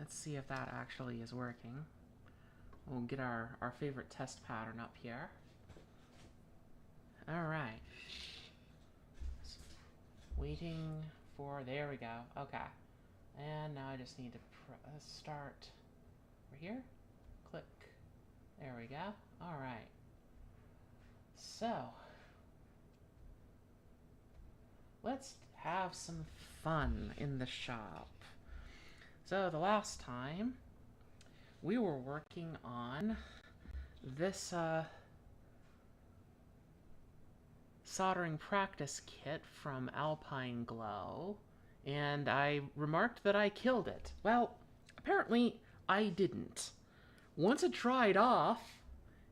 Let's see if that actually is working. We'll get our favorite test pattern up here. Alright. Waiting for... There we go. Okay. And now I just need to start over here. Click. There we go. Alright. So, let's have some fun in the shop. So, the last time, we were working on this soldering practice kit from Alpine Glow, and I remarked that I killed it. Well, apparently I didn't. Once it dried off,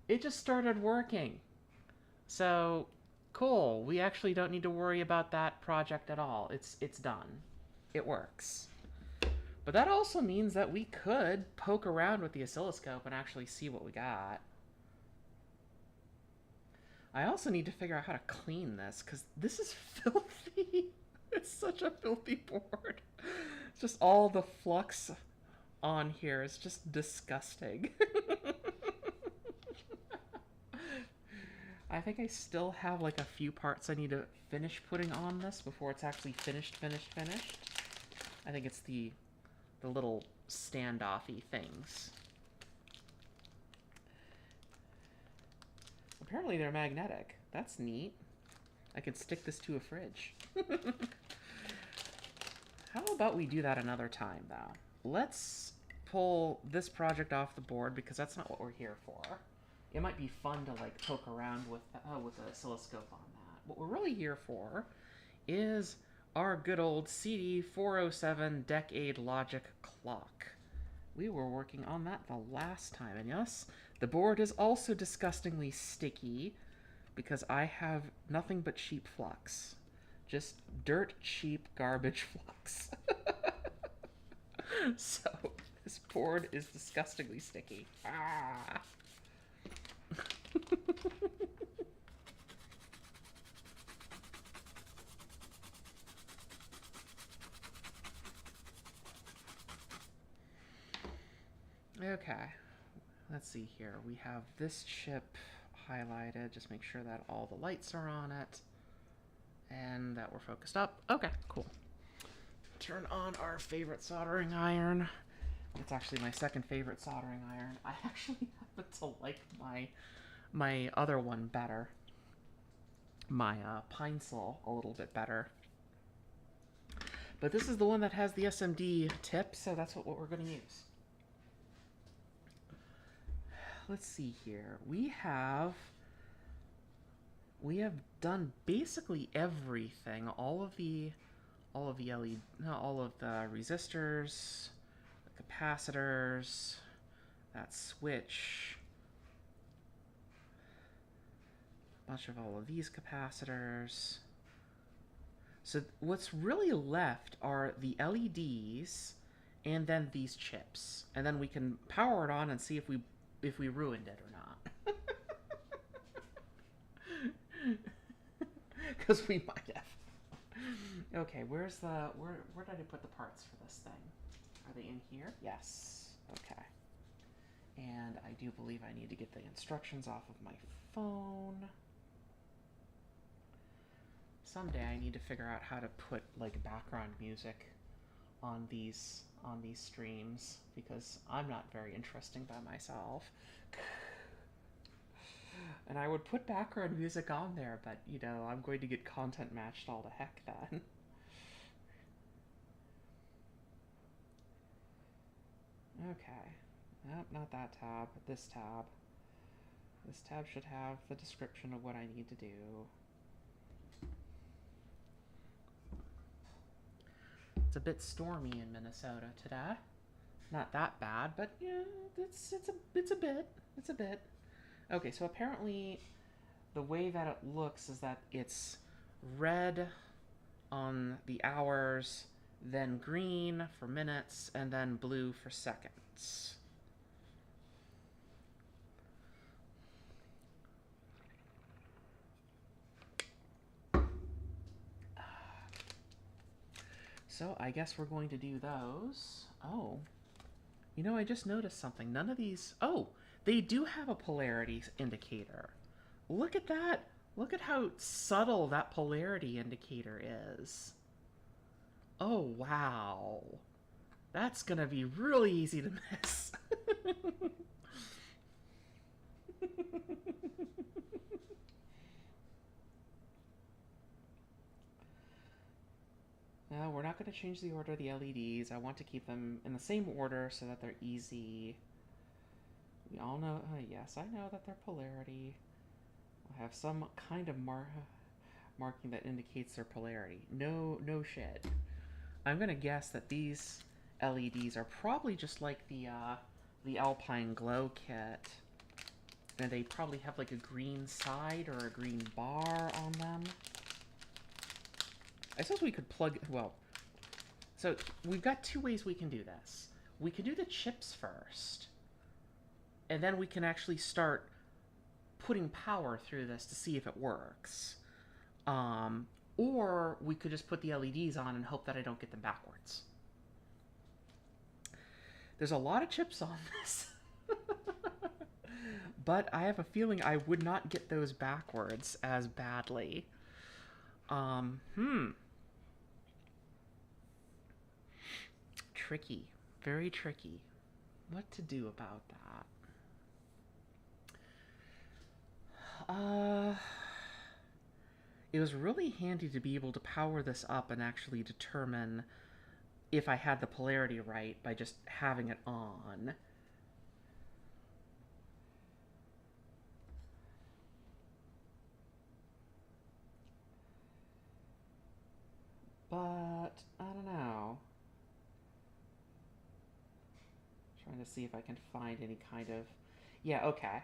it just started working. So, cool. We actually don't need to worry about that project at all. It's done. It works. But that also means that we could poke around with the oscilloscope and actually see what we got. I also need to figure out how to clean this, because this is filthy. It's such a filthy board. It's just all the flux on here is just disgusting. I think I still have like a few parts I need to finish putting on this before it's actually finished. I think it's the little standoffy things. Apparently they're magnetic. That's neat. I can stick this to a fridge. How about we do that another time, though? Let's pull this project off the board, because that's not what we're here for. It might be fun to like poke around with the oscilloscope on that. What we're really here for is our good old CD407 Decade Logic Clock. We were working on that the last time, and yes, the board is also disgustingly sticky because I have nothing but cheap flux. Just dirt cheap garbage flux. So, this board is disgustingly sticky. Ah! Okay, let's see here. We have this chip highlighted. Just make sure that all the lights are on it and that we're focused up. Okay, cool. Turn on our favorite soldering iron. It's actually my second favorite soldering iron. I actually happen to like my other one better. My pine sol a little bit better. But this is the one that has the SMD tip, so that's what we're going to use. Let's see here. We have done basically everything. All of the LED, all of the resistors, the capacitors, that switch, a bunch of all of these capacitors. So what's really left are the LEDs and then these chips. And then we can power it on and see if we ruined it or not. Because we might have. Okay, where did I put the parts for this thing? Are they in here? Yes. Okay. And I do believe I need to get the instructions off of my phone. Someday I need to figure out how to put like background music on these streams, because I'm not very interesting by myself. And I would put background music on there, but you know, I'm going to get content matched all to heck then. Okay. Nope, not that tab. This tab. This tab should have the description of what I need to do. It's a bit stormy in Minnesota today. Not that bad, but yeah, it's a bit. Okay, so apparently the way that it looks is that it's red on the hours, then green for minutes, and then blue for seconds. So I guess we're going to do those. Oh, You know, I just noticed something. None of these... Oh, they do have a polarity indicator. Look at that. Look at how subtle that polarity indicator is. Oh, wow. That's going to be really easy to miss. No, we're not going to change the order of the LEDs. I want to keep them in the same order so that they're easy. We all know, yes, I know that they're polarity. We'll have some kind of marking that indicates their polarity. No shit. I'm going to guess that these LEDs are probably just like the Alpine Glow kit. And they probably have like a green side or a green bar on them. I suppose we could plug... Well, so we've got two ways we can do this. We can do the chips first. And then we can actually start putting power through this to see if it works. Or we could just put the LEDs on and hope that I don't get them backwards. There's a lot of chips on this. But I have a feeling I would not get those backwards as badly. Tricky. Very tricky. What to do about that? It was really handy to be able to power this up and actually determine if I had the polarity right by just having it on. But, I don't know. Trying to see if I can find any kind of... Yeah, okay.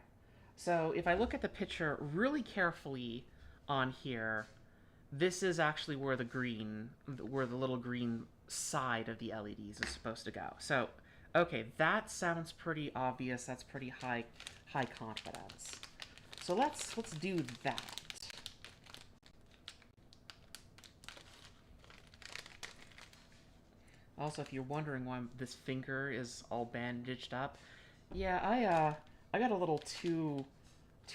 So if I look at the picture really carefully on here, this is actually where the little green side of the LEDs is supposed to go. So, okay, that sounds pretty obvious. That's pretty high confidence. So let's do that. Also, if you're wondering why this finger is all bandaged up, yeah, I got a little too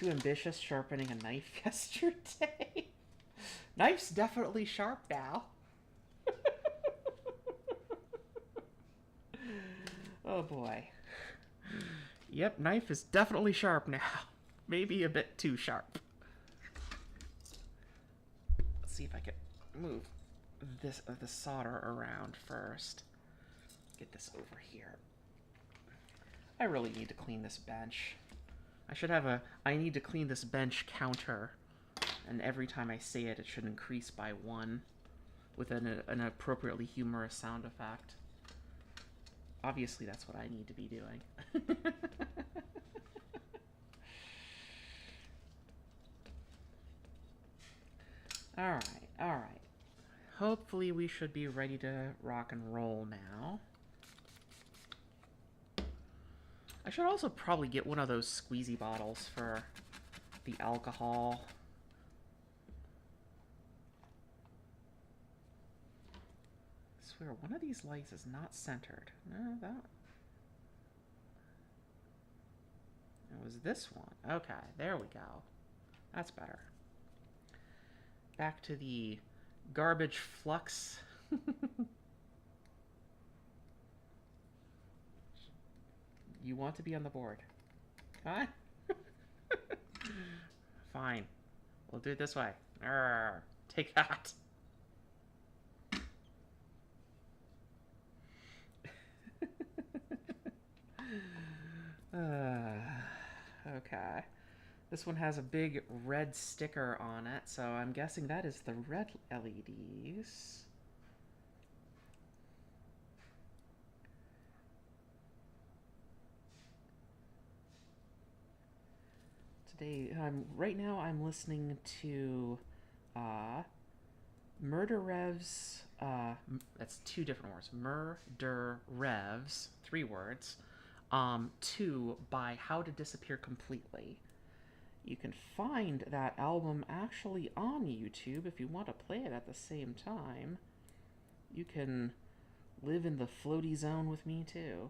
ambitious sharpening a knife yesterday. Knife's definitely sharp now. Oh boy. Yep, knife is definitely sharp now. Maybe a bit too sharp. Let's see if I can move the solder around first. Get this over here. I really need to clean this bench. I need to clean this bench counter. And every time I say it, it should increase by 1 with an appropriately humorous sound effect. Obviously, that's what I need to be doing. Alright. Hopefully we should be ready to rock and roll now. I should also probably get one of those squeezy bottles for the alcohol. I swear, one of these lights is not centered. No, that... It was this one. Okay, there we go. That's better. Back to the garbage flux. You want to be on the board. Huh? Fine. We'll do it this way. Arrgh. Take that. Okay. This one has a big red sticker on it, so I'm guessing that is the red LEDs. Today, right now I'm listening to Murder Revs, that's 2 different words, Murder Revs, 3 words, 2 by How to Disappear Completely. You can find that album actually on YouTube if you want to play it at the same time. You can live in the floaty zone with me too.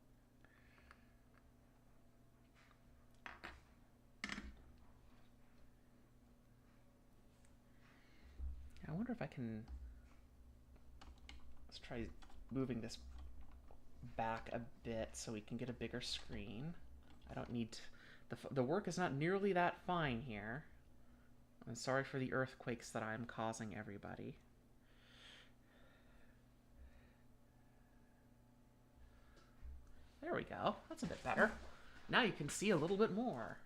wonder if I can... Let's try moving this back a bit so we can get a bigger screen. I don't need to, the work is not nearly that fine here. I'm sorry for the earthquakes that I'm causing everybody. There we go. That's a bit better. Now you can see a little bit more.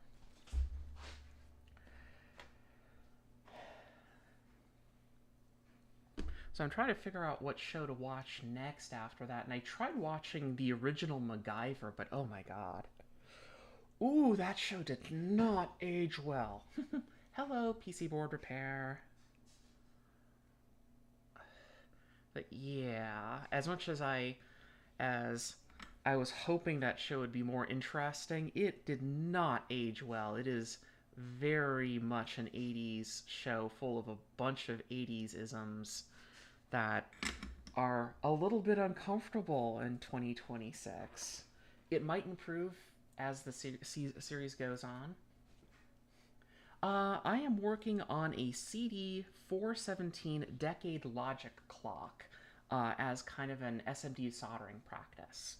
So I'm trying to figure out what show to watch next after that, and I tried watching the original MacGyver, but oh my god. Ooh, that show did not age well. Hello, PC board repair. But yeah, as much as I was hoping that show would be more interesting, it did not age well. It is very much an 80s show full of a bunch of 80s isms that are a little bit uncomfortable in 2026. It might improve as the series goes on. I am working on a CD 417 decade logic clock as kind of an SMD soldering practice.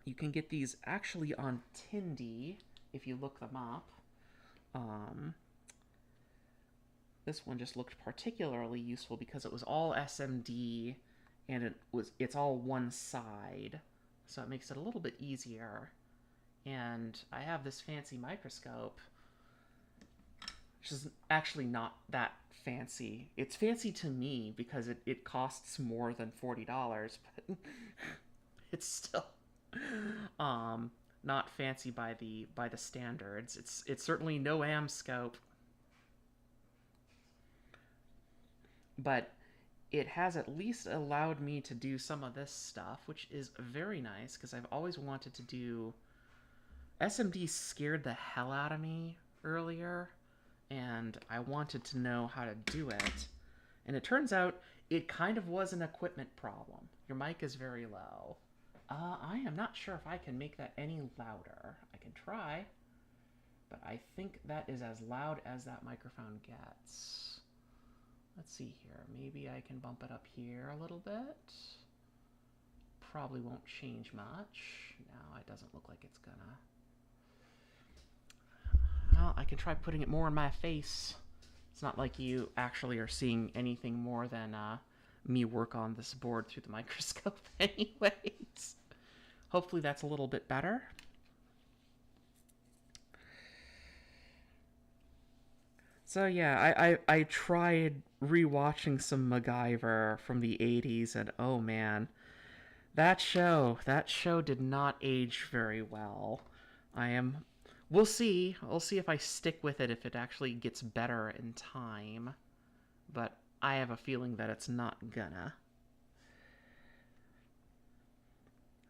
You can get these actually on Tindy if you look them up. This one just looked particularly useful because it was all SMD and it's all one side, so it makes it a little bit easier. And I have this fancy microscope, which is actually not that fancy. It's fancy to me because it costs more than $40, but it's still not fancy by the standards. It's certainly no AM scope, but it has at least allowed me to do some of this stuff, which is very nice because I've always wanted to do... SMD scared the hell out of me earlier, and I wanted to know how to do it. And it turns out it kind of was an equipment problem. Your mic is very low. I am not sure if I can make that any louder. I can try, but I think that is as loud as that microphone gets. Let's see here. Maybe I can bump it up here a little bit. Probably won't change much. No, it doesn't look like it's gonna. Well, I can try putting it more in my face. It's not like you actually are seeing anything more than me work on this board through the microscope anyways. Hopefully that's a little bit better. So yeah, I tried rewatching some MacGyver from the 80s, and oh man, that show did not age very well. We'll see if I stick with it, if it actually gets better in time, but I have a feeling that it's not gonna.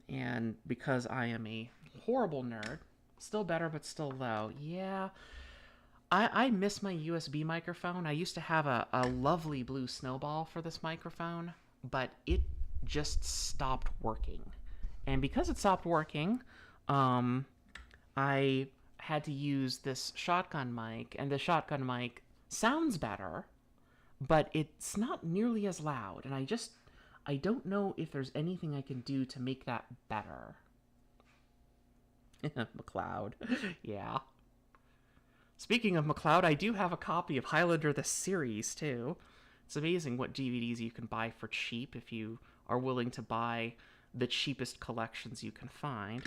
And because I am a horrible nerd, still better but still low, yeah, I miss my USB microphone. I used to have a lovely blue snowball for this microphone, but it just stopped working. And because it stopped working, I had to use this shotgun mic, and the shotgun mic sounds better, but it's not nearly as loud, and I don't know if there's anything I can do to make that better. McLeod. Yeah. Speaking of McLeod, I do have a copy of Highlander the series, too. It's amazing what DVDs you can buy for cheap if you are willing to buy the cheapest collections you can find.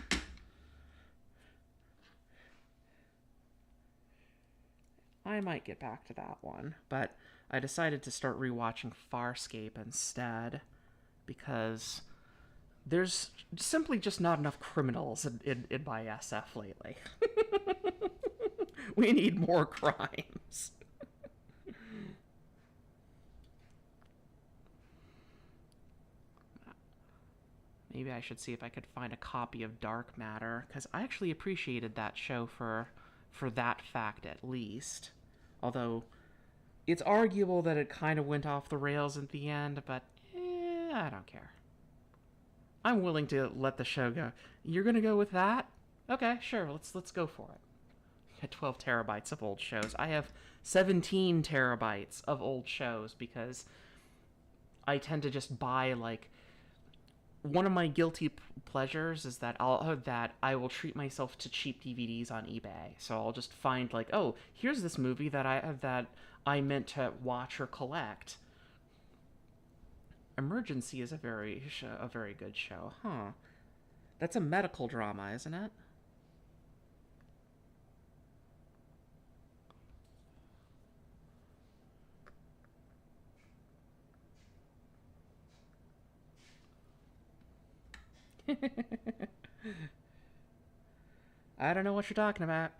I might get back to that one, but I decided to start rewatching Farscape instead because there's simply just not enough criminals in my SF lately. We need more crimes. Maybe I should see if I could find a copy of Dark Matter, because I actually appreciated that show for that fact at least. Although, it's arguable that it kind of went off the rails at the end, but I don't care. I'm willing to let the show go. You're gonna go with that? Okay, sure, let's go for it. had 12 terabytes of old shows. I have 17 terabytes of old shows because I tend to just buy like one of my guilty pleasures is that I will treat myself to cheap DVDs on eBay. So I'll just find like, oh, here's this movie that I meant to watch or collect. Emergency is a very good show, huh? That's a medical drama, isn't it? I don't know what you're talking about.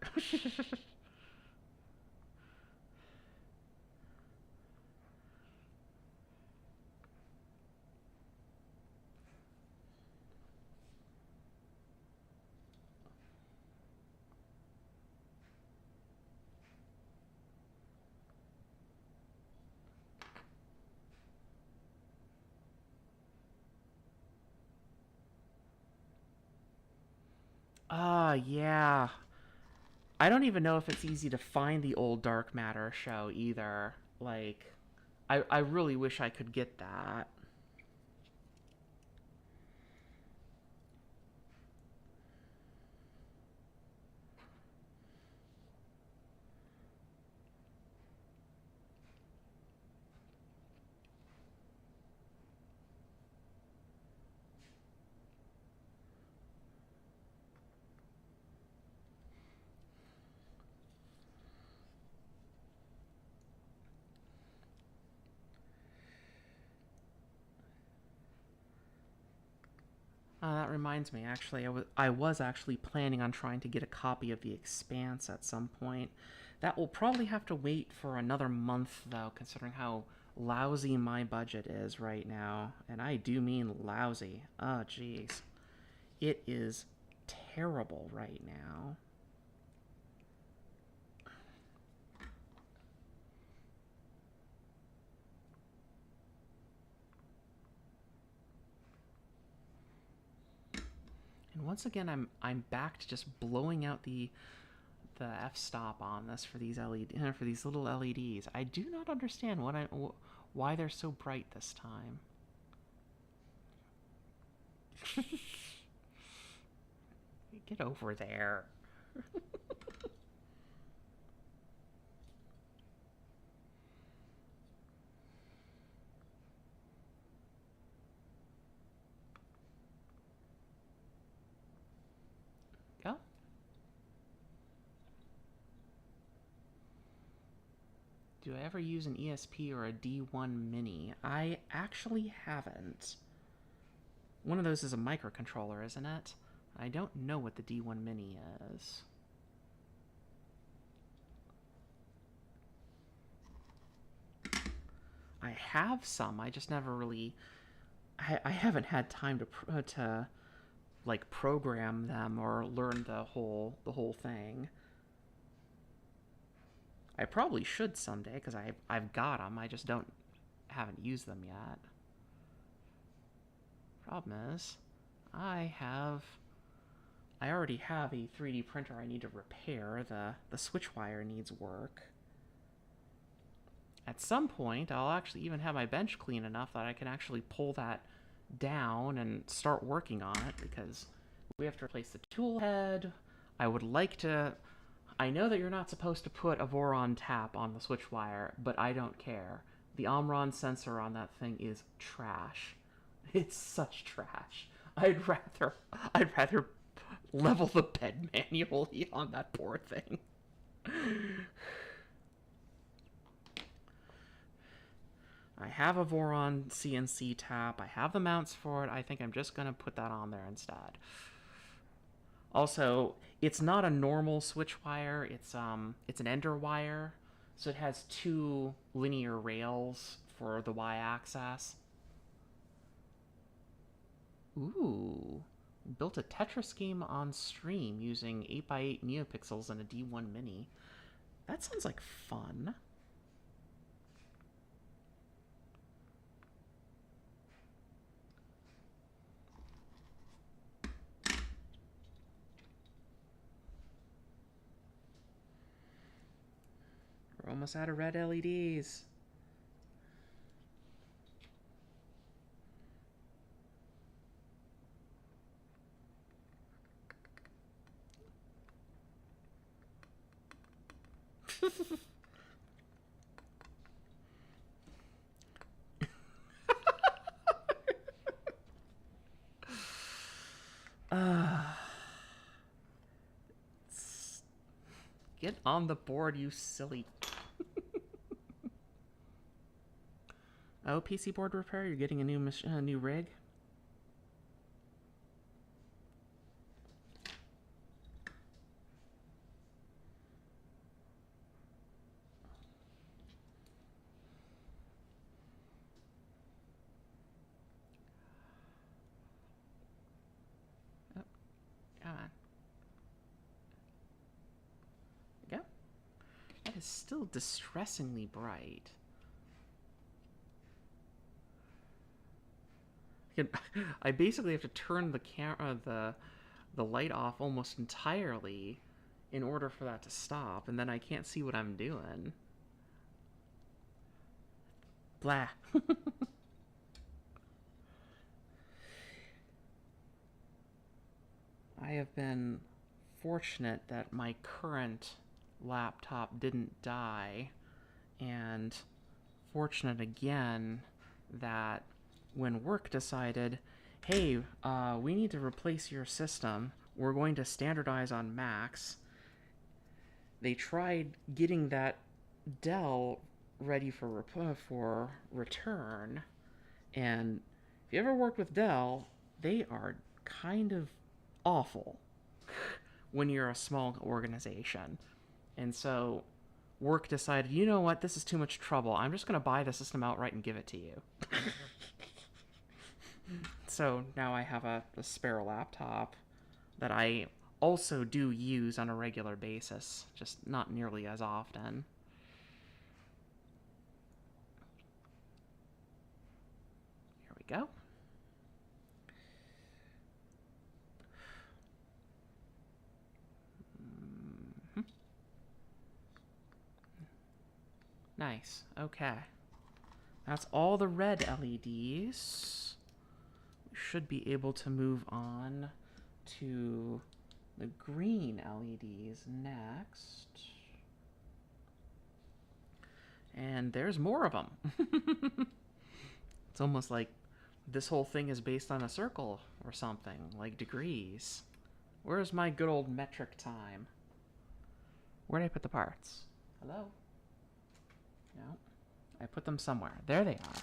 Yeah. I don't even know if it's easy to find the old Dark Matter show either. Like, I really wish I could get that. That reminds me, actually, I was actually planning on trying to get a copy of The Expanse at some point. That will probably have to wait for another month, though, considering how lousy my budget is right now. And I do mean lousy. Oh, jeez. It is terrible right now. And once again, I'm back to just blowing out the f-stop on this for these for these little LEDs. I do not understand why they're so bright this time. Get over there. Go. Do I ever use an ESP or a D1 Mini? I actually haven't. One of those is a microcontroller, isn't it? I don't know what the D1 Mini is. I have some. I just never really. I haven't had time to like program them or learn the whole thing. I probably should someday because I've got them. I just haven't used them yet. Problem is, I already have a 3D printer I need to repair. The switch wire needs work. At some point, I'll actually even have my bench clean enough that I can actually pull that down and start working on it, because we have to replace the tool head. I would like to... I know that you're not supposed to put a Voron tap on the switch wire, but I don't care. The Omron sensor on that thing is trash. It's such trash. I'd rather level the bed manually on that poor thing. I have a Voron CNC tap. I have the mounts for it. I think I'm just gonna put that on there instead. Also, it's not a normal switch wire. It's an ender wire, so it has two linear rails for the y-axis. Ooh, built a Tetris game on stream using 8x8 neopixels and a D1 Mini. That sounds like fun. We're almost out of red LEDs. Get on the board, you silly. Oh, PC board repair. You're getting a new rig. Oh, come on. There we go. That is still distressingly bright. I basically have to turn the the light off almost entirely in order for that to stop, and then I can't see what I'm doing. Blah. I have been fortunate that my current laptop didn't die, and fortunate again that when work decided, hey, we need to replace your system, we're going to standardize on Macs, they tried getting that Dell ready for return, and if you ever worked with Dell, they are kind of awful when you're a small organization. And so work decided, you know what, this is too much trouble. I'm just going to buy the system outright and give it to you. So now I have a spare laptop that I also do use on a regular basis, just not nearly as often. Here we go. Nice. Okay. That's all the red LEDs. We should be able to move on to the green LEDs next. And there's more of them. It's almost like this whole thing is based on a circle or something, like degrees. Where's my good old metric time? Where did I put the parts? Hello? No. I put them somewhere. There they are.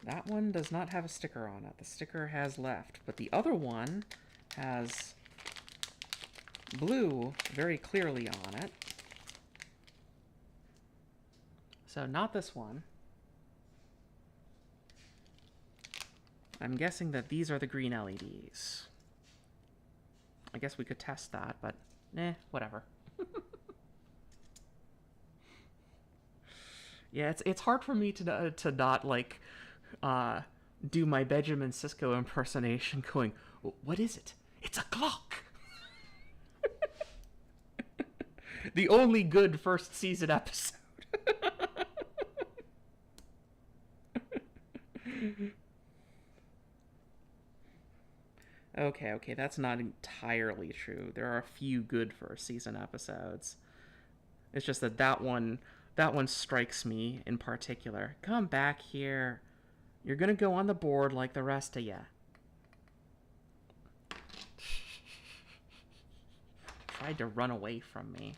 That one does not have a sticker on it. The sticker has left, but the other one has blue very clearly on it. So not this one. I'm guessing that these are the green LEDs. I guess we could test that, but whatever. Yeah, it's hard for me to not like do my Benjamin Sisko impersonation going, what is it? It's a clock! The only good first season episode. Okay, that's not entirely true. There are a few good first season episodes. It's just that one strikes me in particular. Come back here. You're gonna go on the board like the rest of ya. Tried to run away from me.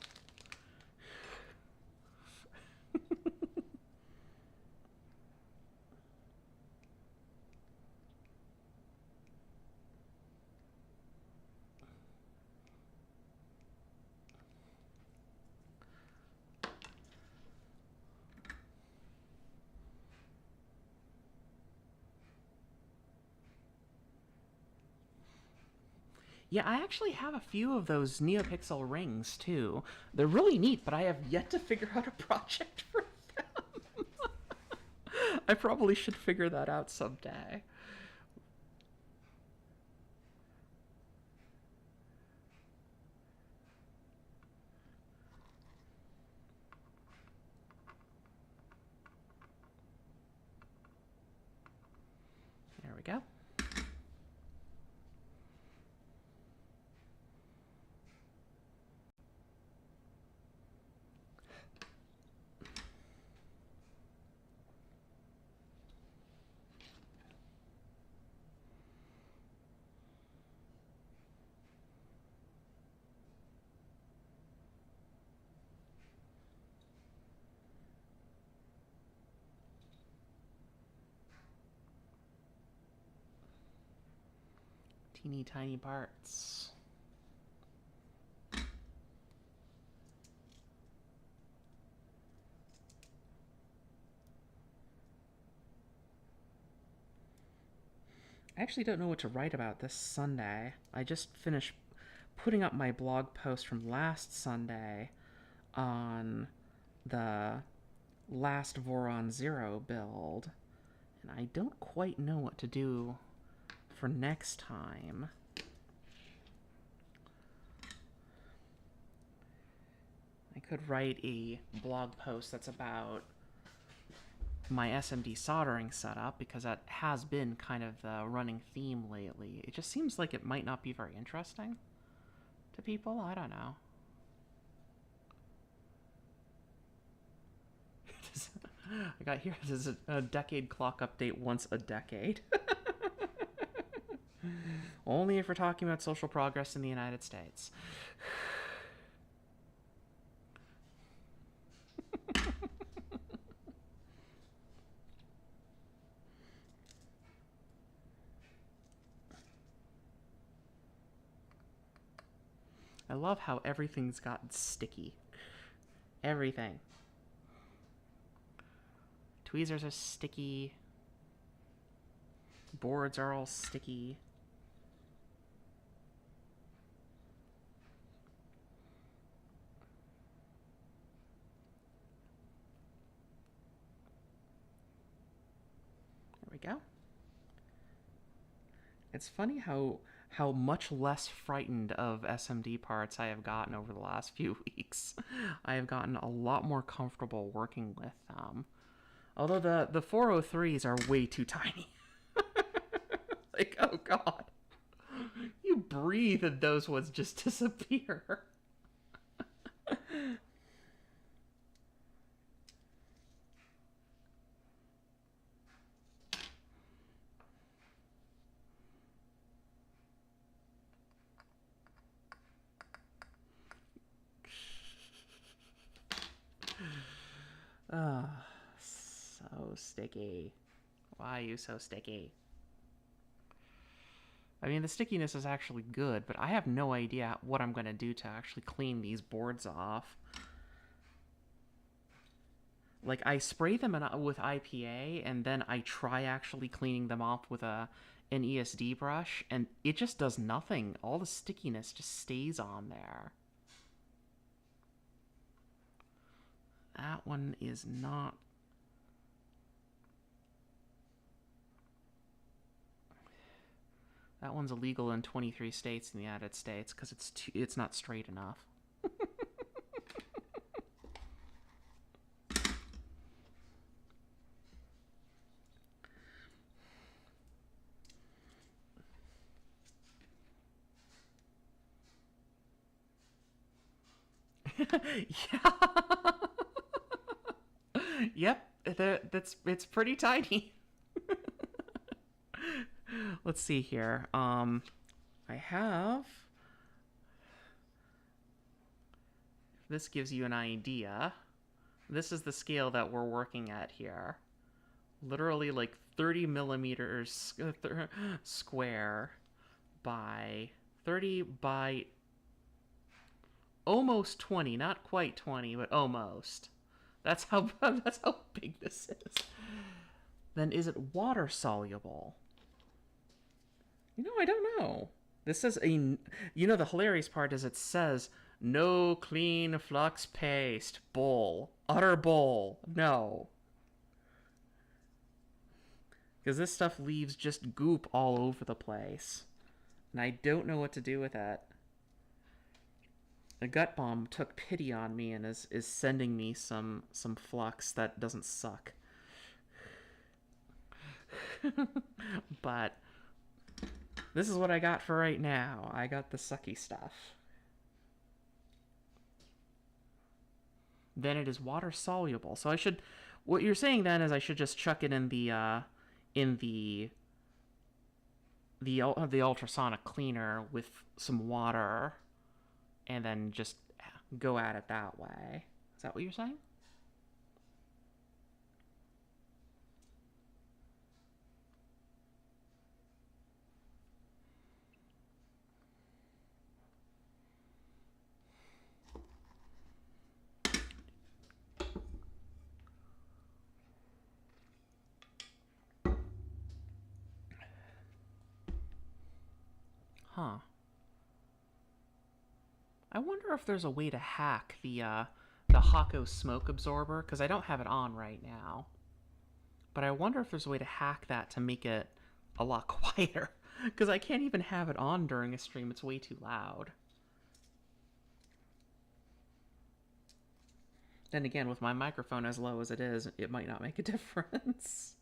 Yeah, I actually have a few of those NeoPixel rings too. They're really neat, but I have yet to figure out a project for them. I probably should figure that out someday. There we go. Teeny tiny parts. I actually don't know what to write about this Sunday. I just finished putting up my blog post from last Sunday on the last Voron Zero build, and I don't quite know what to do for next time. I could write a blog post that's about my SMD soldering setup, because that has been kind of the running theme lately. It just seems like it might not be very interesting to people. I don't know. I got here, this is a decade clock update once a decade. Only if we're talking about social progress in the United States. I love how everything's gotten sticky. Everything. Tweezers are sticky. Boards are all sticky. There we go. It's funny how much less frightened of SMD parts I have gotten over the last few weeks. I have gotten a lot more comfortable working with them. Although the 403s are way too tiny. Like, oh god. You breathe and those ones just disappear. Ah, so sticky. Why are you so sticky? I mean, the stickiness is actually good, but I have no idea what I'm going to do to actually clean these boards off. Like, I spray them with IPA, and then I try actually cleaning them off with an ESD brush, and it just does nothing. All the stickiness just stays on there. That one is not... That one's illegal in 23 states in the United States because it's not straight enough. Yeah. Yep, it's pretty tiny. Let's see here. I have... If this gives you an idea, this is the scale that we're working at here. Literally like 30 millimeters square by 30 by almost 20, not quite 20, but almost. That's how big this is. Then is it water soluble? You know, I don't know. This is a, the hilarious part is it says no clean flux paste. Bull. Utter bull. No. Because this stuff leaves just goop all over the place. And I don't know what to do with it. The gut bomb took pity on me and is sending me some flux that doesn't suck. But this is what I got for right now. I got the sucky stuff. Then it is water soluble. So I should, what you're saying then is I should just chuck it in the ultrasonic cleaner with some water and then just go at it that way. Is that what you're saying? Huh. I wonder if there's a way to hack the Hako smoke absorber, because I don't have it on right now. But I wonder if there's a way to hack that to make it a lot quieter. Because I can't even have it on during a stream. It's way too loud. Then again, with my microphone as low as it is, it might not make a difference.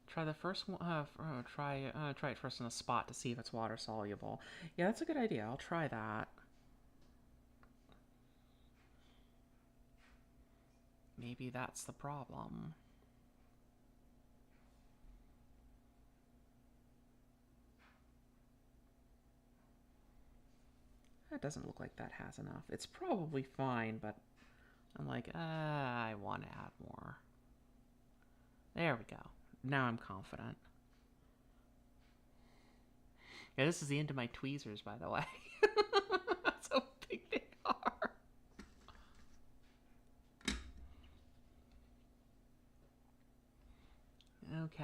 Try the first one. Try it first in a spot to see if it's water soluble. Yeah, that's a good idea. I'll try that. Maybe that's the problem. That doesn't look like that has enough. It's probably fine, but I'm like, I want to add more. There we go. Now I'm confident. Yeah, this is the end of my tweezers, by the way. That's how big they are. Okay.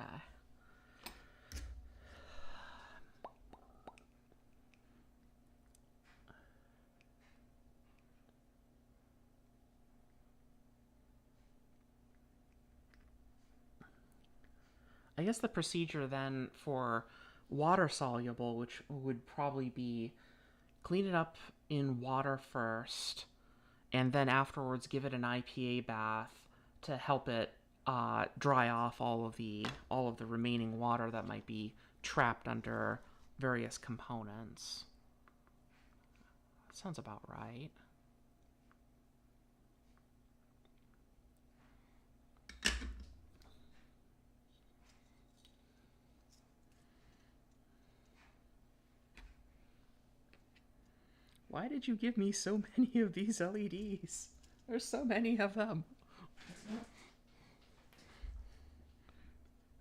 I guess the procedure then for water soluble, which would probably be clean it up in water first, and then afterwards give it an IPA bath to help it dry off all of the remaining water that might be trapped under various components. That sounds about right. Why did you give me so many of these LEDs? There's so many of them.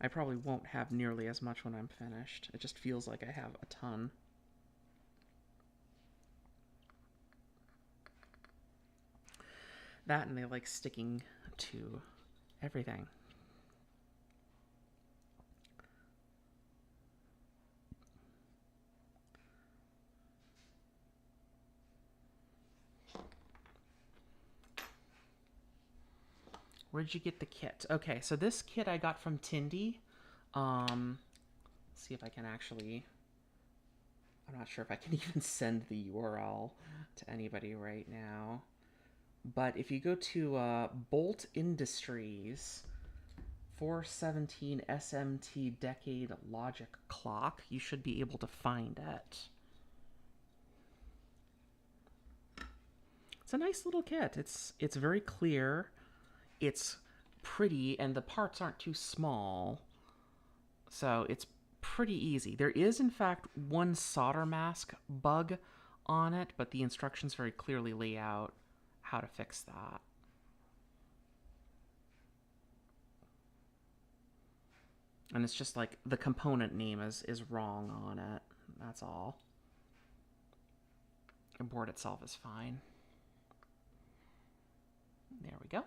I probably won't have nearly as much when I'm finished. It just feels like I have a ton. That and they like sticking to everything. Where'd you get the kit? Okay, so this kit I got from Tindy. Let's see if I can actually... I'm not sure if I can even send the URL to anybody right now. But if you go to Bolt Industries 417 SMT Decade Logic Clock, you should be able to find it. It's a nice little kit. It's very clear. It's pretty, and the parts aren't too small. So it's pretty easy. There is, in fact, one solder mask bug on it, but the instructions very clearly lay out how to fix that. And it's just like the component name is wrong on it. That's all. The board itself is fine. There we go.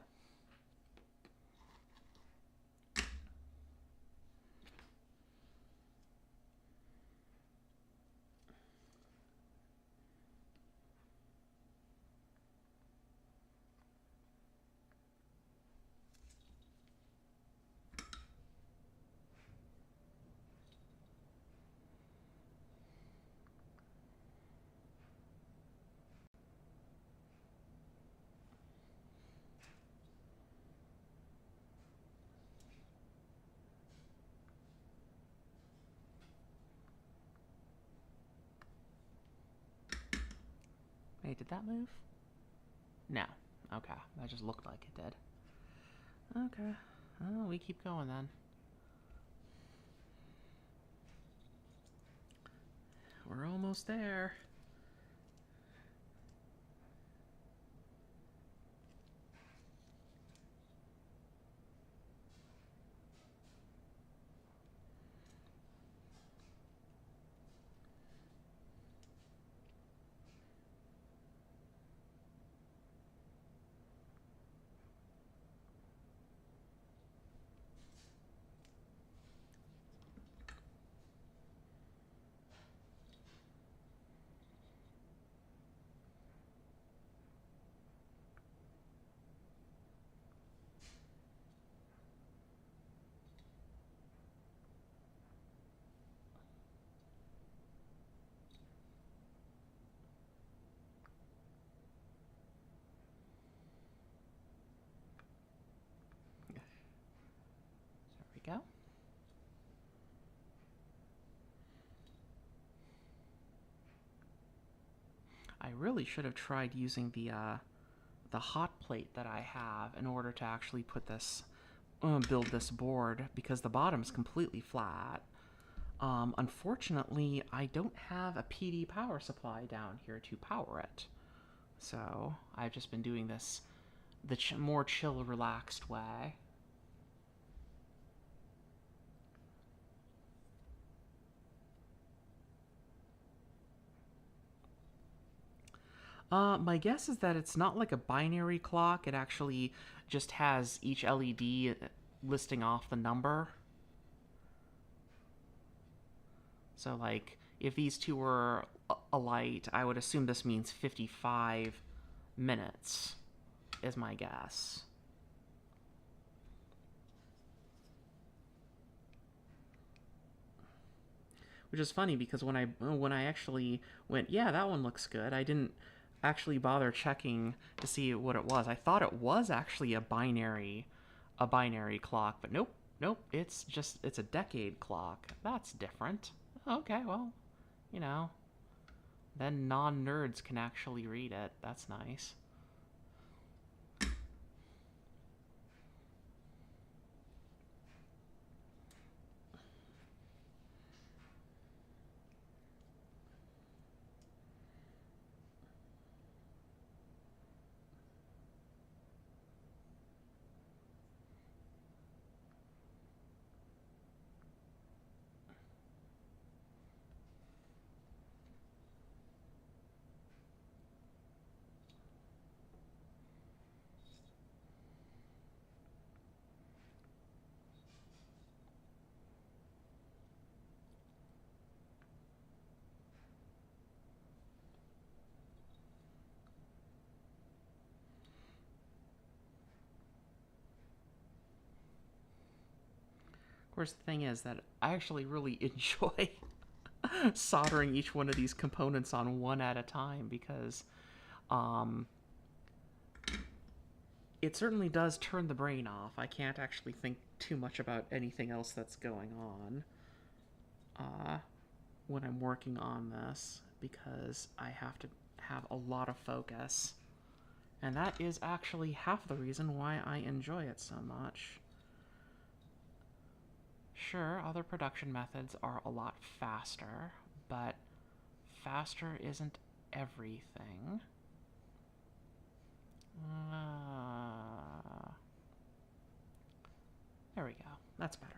Hey, did that move? No. Okay, that just looked like it did. Okay. Oh, we keep going then. We're almost there. There we go. I really should have tried using the hot plate that I have in order to actually put this, build this board, because the bottom is completely flat. Unfortunately, I don't have a PD power supply down here to power it. So I've just been doing this the more chill, relaxed way. My guess is that it's not like a binary clock. It actually just has each LED listing off the number. So, like, if these two were alight, I would assume this means 55 minutes, is my guess. Which is funny because when I actually went, yeah, that one looks good, I didn't actually bother checking to see what it was. I thought it was actually a binary clock, but nope, it's a decade clock. That's different. Okay, well, you know, then non-nerds can actually read it. That's nice. Of course, the thing is that I actually really enjoy soldering each one of these components on one at a time because it certainly does turn the brain off. I can't actually think too much about anything else that's going on when I'm working on this because I have to have a lot of focus. And that is actually half the reason why I enjoy it so much. Sure, other production methods are a lot faster, but faster isn't everything. There we go. That's better.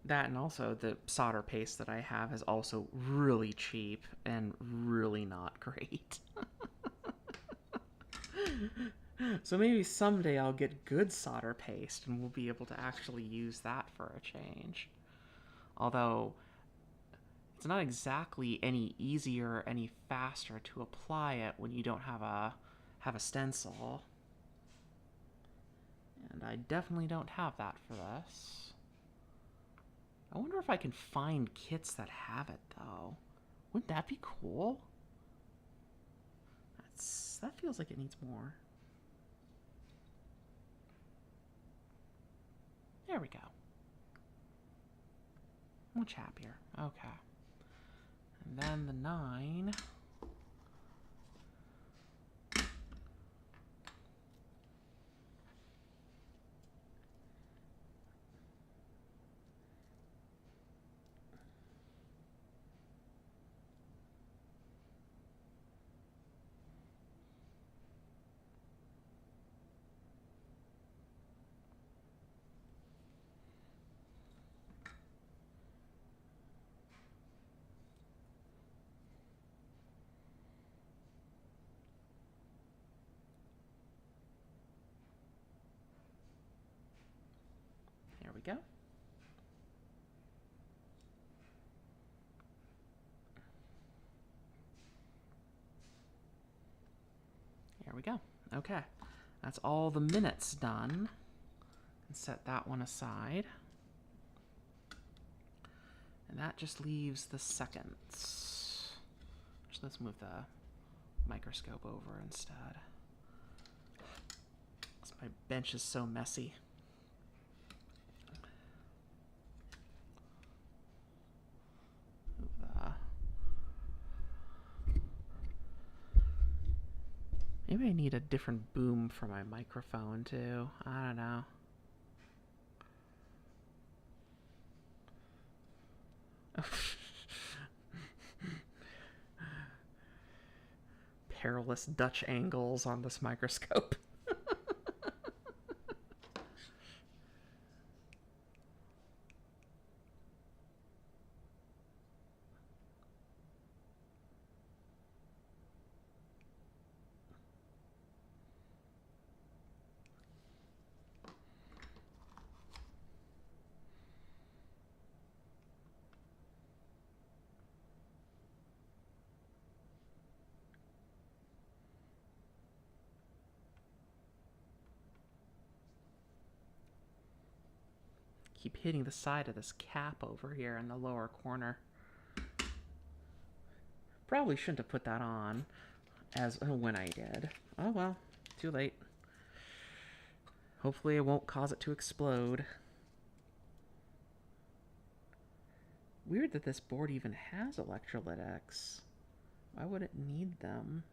That, and also the solder paste that I have is also really cheap and really not great. So maybe someday I'll get good solder paste and we'll be able to actually use that for a change. Although it's not exactly any easier or any faster to apply it when you don't have a stencil. And I definitely don't have that for this. I wonder if I can find kits that have it, though. Wouldn't that be cool? That feels like it needs more. There we go. Much happier. Okay. And then the 9. There we go. There we go. Okay. That's all the minutes done. And set that one aside. And that just leaves the seconds. So let's move the microscope over instead. My bench is so messy. Maybe I need a different boom for my microphone too. I don't know. Perilous Dutch angles on this microscope. Keep hitting the side of this cap over here in the lower corner. Probably shouldn't have put that on as when I did. Oh well, too late. Hopefully it won't cause it to explode. Weird that this board even has electrolytics. Why would it need them?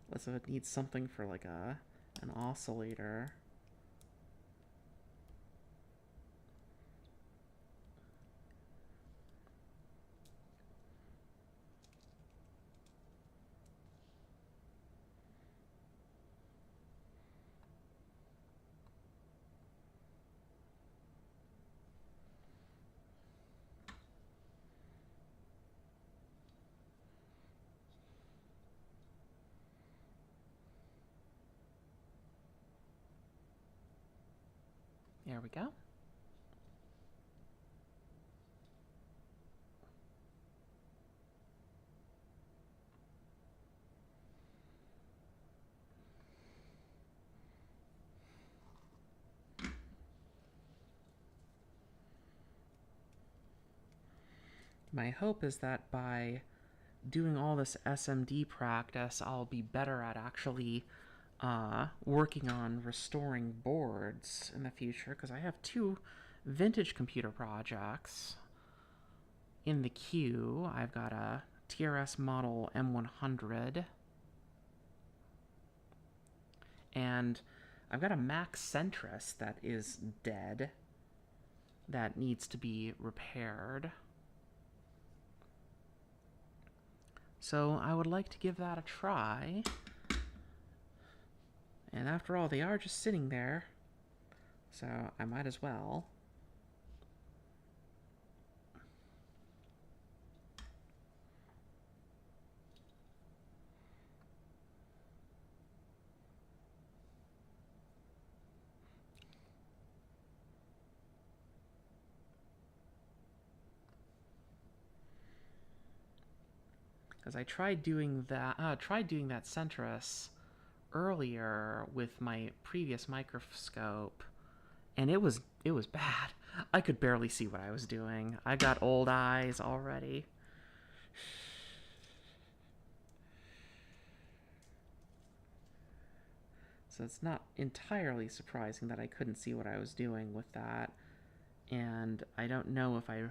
Unless it needs something for like an oscillator. There we go. My hope is that by doing all this SMD practice, I'll be better at actually working on restoring boards in the future, because I have 2 vintage computer projects in the queue. I've got a TRS model M100, and I've got a Mac Centris that is dead that needs to be repaired. So I would like to give that a try. And after all, they are just sitting there, so I might as well. Because I tried doing that centrus earlier with my previous microscope, and it was bad. I could barely see what I was doing. I got old eyes already. So it's not entirely surprising that I couldn't see what I was doing with that. And I don't know if I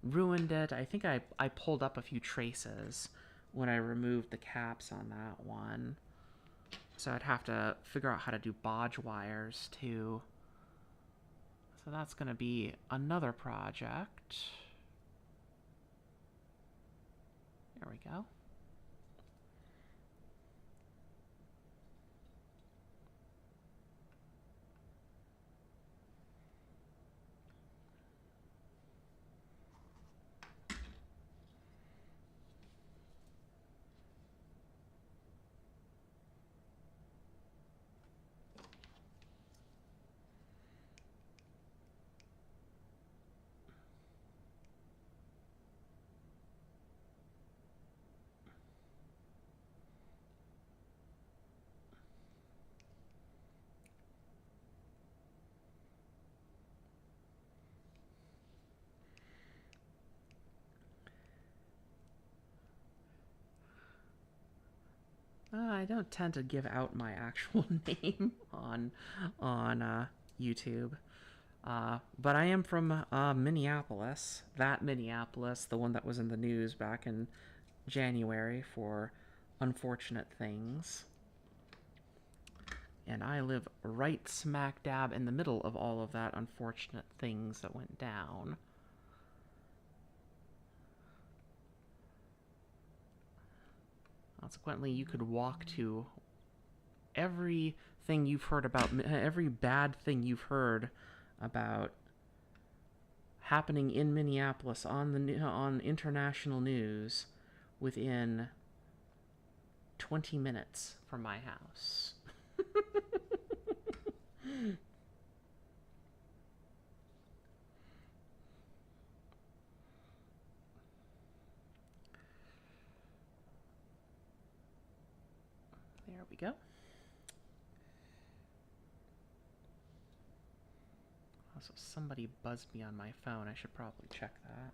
ruined it. I think I pulled up a few traces when I removed the caps on that one. So I'd have to figure out how to do bodge wires too. So that's going to be another project. There we go. I don't tend to give out my actual name on YouTube, but I am from Minneapolis. That Minneapolis, the one that was in the news back in January for unfortunate things. And I live right smack dab in the middle of all of that unfortunate things that went down. Consequently, you could walk to everything you've heard about, every bad thing you've heard about happening in Minneapolis on international news within 20 minutes from my house. There we go. Also, somebody buzzed me on my phone. I should probably check that.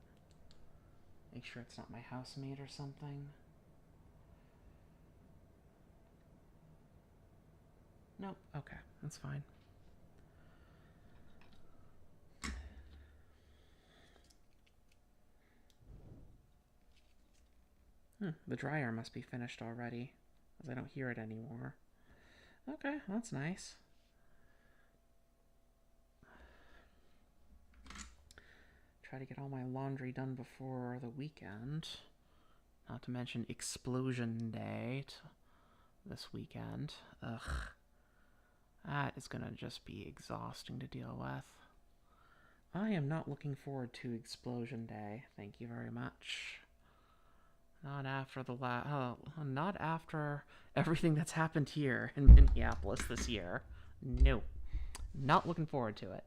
Make sure it's not my housemate or something. Nope. Okay, that's fine. The dryer must be finished already, as I don't hear it anymore. Okay, that's nice. Try to get all my laundry done before the weekend. Not to mention Explosion Day this weekend. Ugh. That is gonna just be exhausting to deal with. I am not looking forward to Explosion Day. Thank you very much. Not after not after everything that's happened here in Minneapolis this year. No. Not looking forward to it.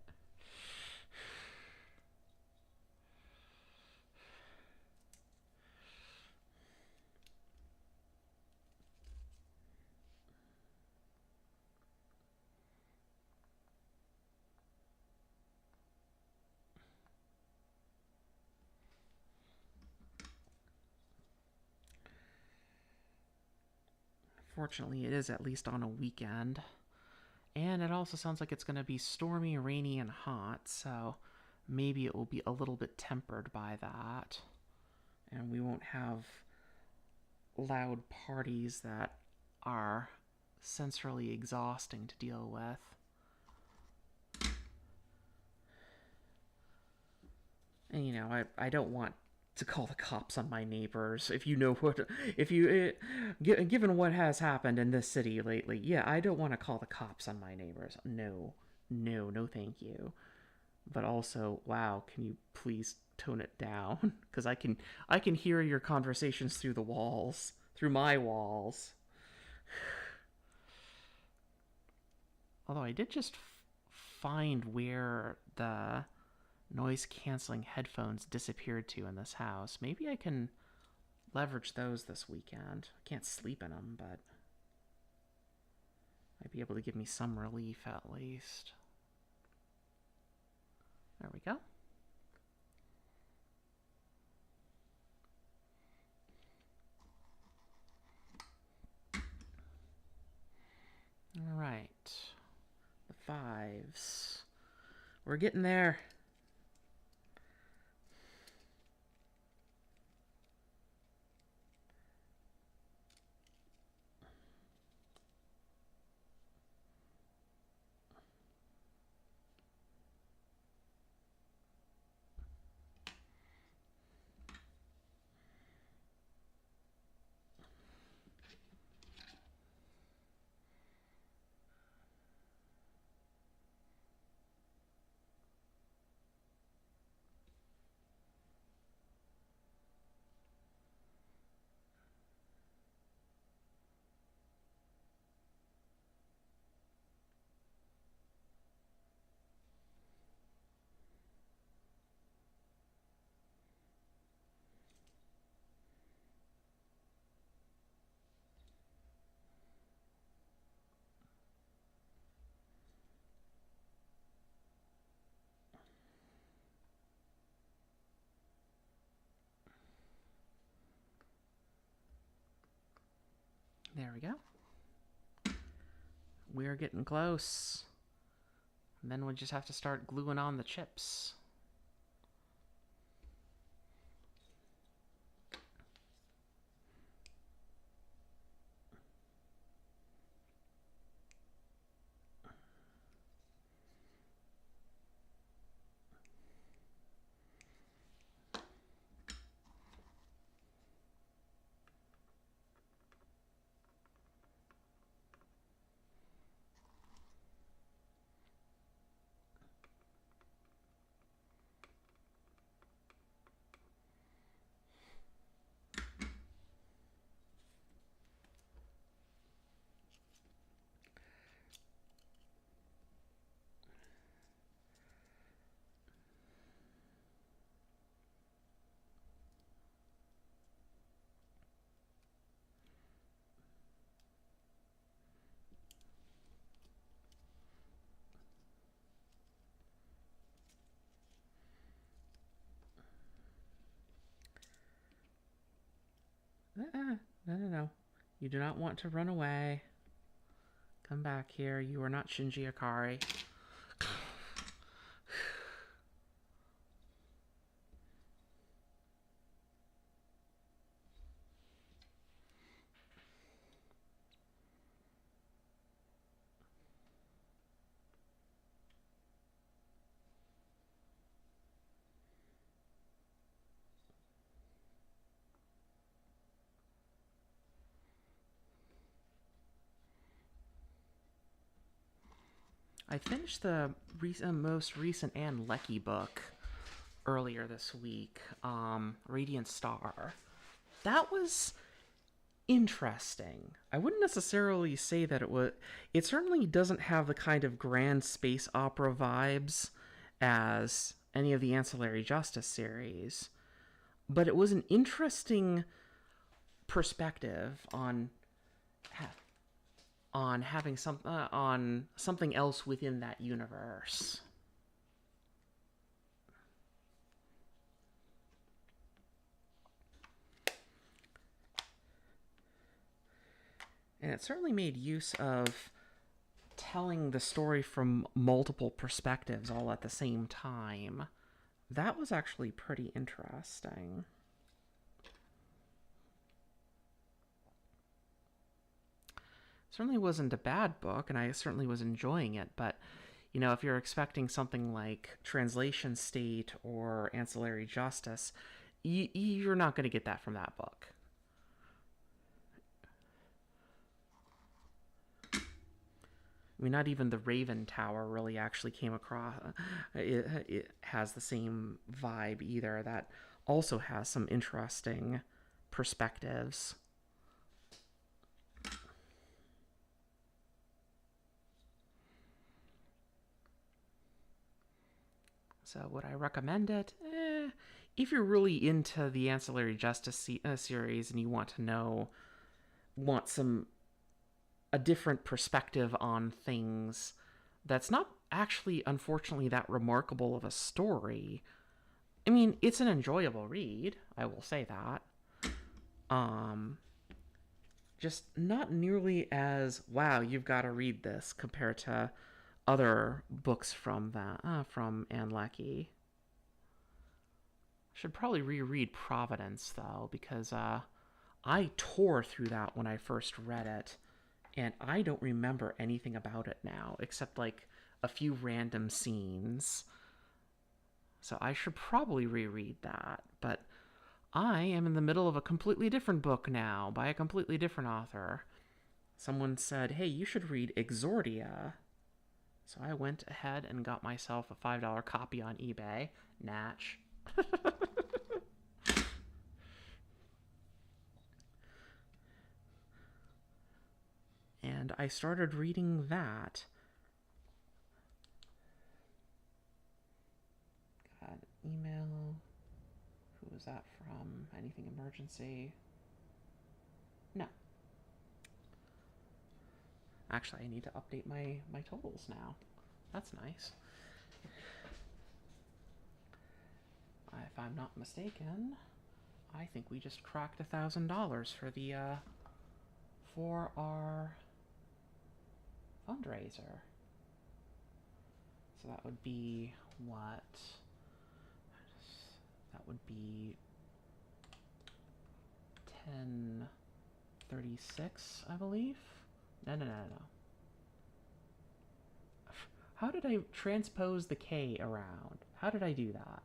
Fortunately, it is at least on a weekend. And it also sounds like it's going to be stormy, rainy, and hot, so maybe it will be a little bit tempered by that. And we won't have loud parties that are sensorily exhausting to deal with. And, you know, I don't want to call the cops on my neighbors. Given what has happened in this city lately, yeah, I don't want to call the cops on my neighbors. No, thank you. But also, wow, can you please tone it down? Because I can hear your conversations through the walls, through my walls. Although I did just find where the noise canceling headphones disappeared to in this house. Maybe I can leverage those this weekend. I can't sleep in them, but might be able to give me some relief at least. There we go. All right. The fives. We're getting there. There we go. We're getting close. And then we just have to start gluing on the chips. No. You do not want to run away. Come back here. You are not Shinji Ikari. I finished the most recent Ann Leckie book earlier this week, Radiant Star. That was interesting. I wouldn't necessarily say that it was... It certainly doesn't have the kind of grand space opera vibes as any of the Ancillary Justice series, but it was an interesting perspective on having on something else within that universe. And it certainly made use of telling the story from multiple perspectives all at the same time. That was actually pretty interesting. Certainly wasn't a bad book, and I certainly was enjoying it, but you know, if you're expecting something like Translation State or Ancillary Justice, you're not going to get that from that book. I mean, not even the Raven Tower really actually came across. It has the same vibe either. That also has some interesting perspectives. So would I recommend it? if you're really into the Ancillary Justice series and you want a different perspective on things that's not actually, unfortunately, that remarkable of a story. I mean, it's an enjoyable read, I will say that. Just not nearly as, wow, you've got to read this compared to other books from Anne Leckie. Should probably reread Providence, though, because I tore through that when I first read it, and I don't remember anything about it now, except like a few random scenes. So I should probably reread that, but I am in the middle of a completely different book now, by a completely different author. Someone said, hey, you should read Exordia. So I went ahead and got myself a $5 copy on eBay. Natch. And I started reading that. Got an email. Who was that from? Anything emergency? No. Actually, I need to update my totals now. That's nice. If I'm not mistaken, I think we just cracked $1,000 for our fundraiser. So that would be what? That would be 1036, I believe. No. How did I transpose the K around? How did I do that?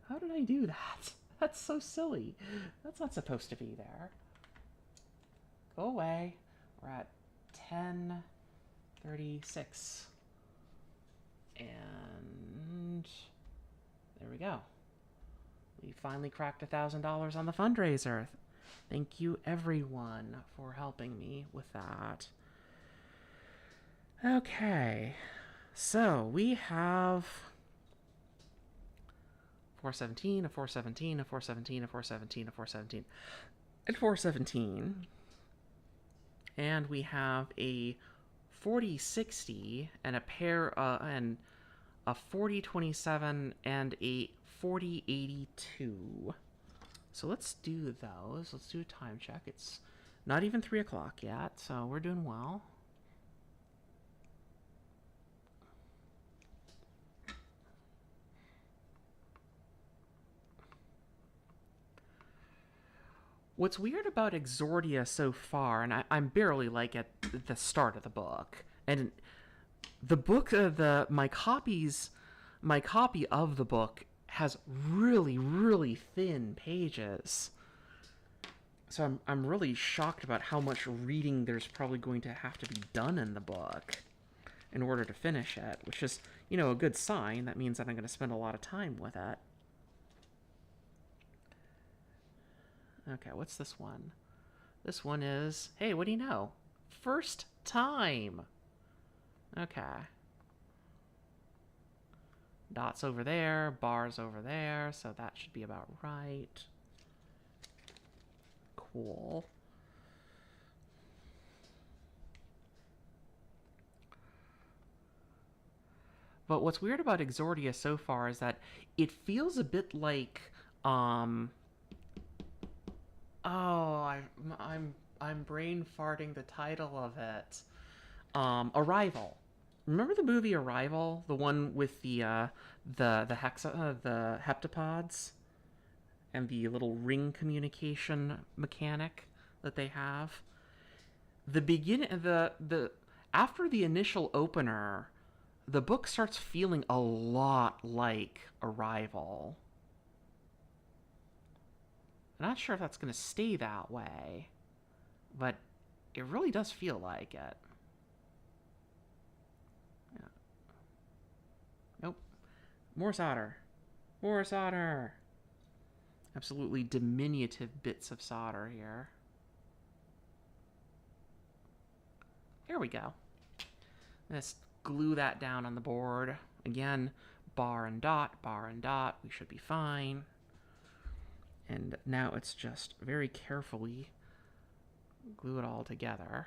How did I do that? That's so silly. That's not supposed to be there. Go away. We're at 1036. And there we go. We finally cracked $1,000 on the fundraiser. Thank you, everyone, for helping me with that. Okay. So we have 417, a 417, a 417, a 417, a 417, and 417. And we have a 4060 and a pair and a 4027 and a 4082. So let's do those. Let's do a time check. It's not even 3 o'clock yet, so we're doing well. What's weird about Exordia so far, and I'm barely like at the start of the book, and the book, my copy of the book has really, really thin pages. So I'm really shocked about how much reading there's probably going to have to be done in the book in order to finish it, which is, a good sign. That means that I'm going to spend a lot of time with it. Okay, what's this one? This one is, hey, what do you know? First time. Okay. Dots over there, bars over there, so that should be about right. Cool. But what's weird about Exordia so far is that it feels a bit like, I'm brain farting the title of it. Arrival. Remember the movie Arrival, the one with the heptapods and the little ring communication mechanic that they have? The after the initial opener, the book starts feeling a lot like Arrival. I'm not sure if that's going to stay that way, but it really does feel like it. Yeah. Nope. More solder. More solder. Absolutely diminutive bits of solder here. There we go. Let's glue that down on the board. Again, bar and dot, we should be fine. And now it's just very carefully glue it all together.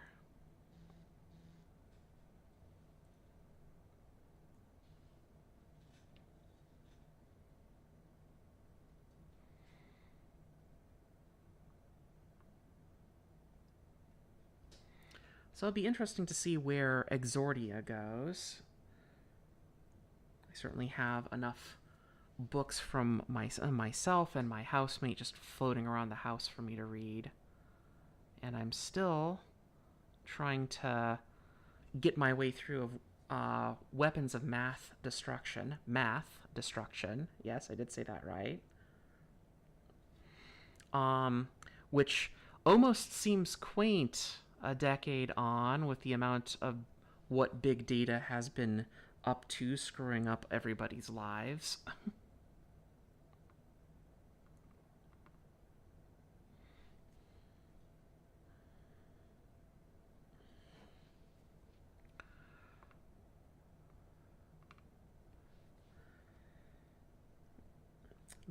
So it'll be interesting to see where Exordia goes. I certainly have enough books from myself and my housemate just floating around the house for me to read. And I'm still trying to get my way through weapons of math destruction. Math destruction. Yes, I did say that right. Which almost seems quaint a decade on with the amount of what big data has been up to screwing up everybody's lives.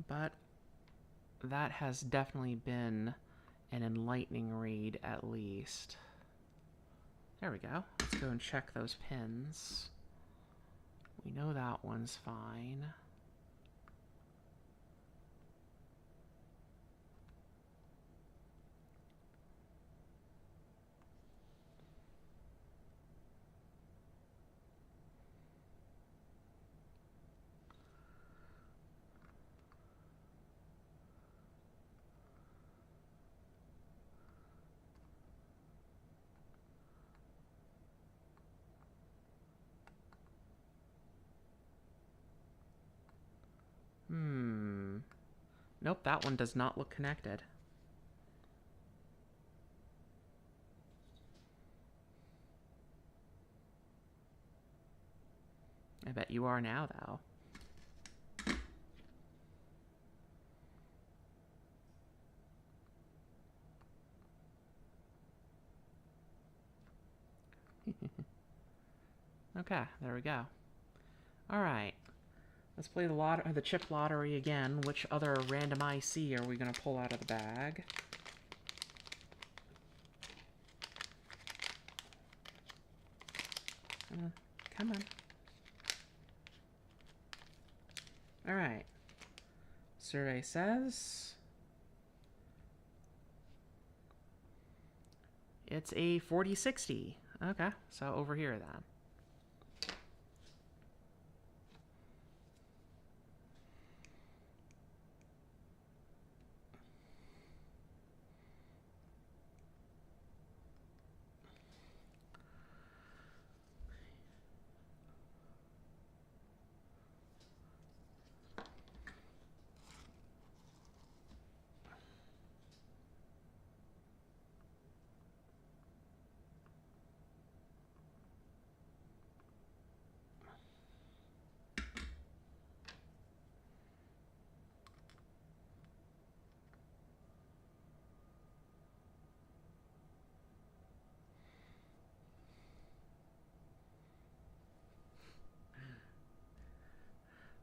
But that has definitely been an enlightening read, at least. There we go. Let's go and check those pins. We know that one's fine. Nope, that one does not look connected. I bet you are now, though. Okay, there we go. Alright. Let's play the chip lottery again. Which other random IC are we going to pull out of the bag? Come on. Alright. Survey says it's a 4060. Okay, so over here then.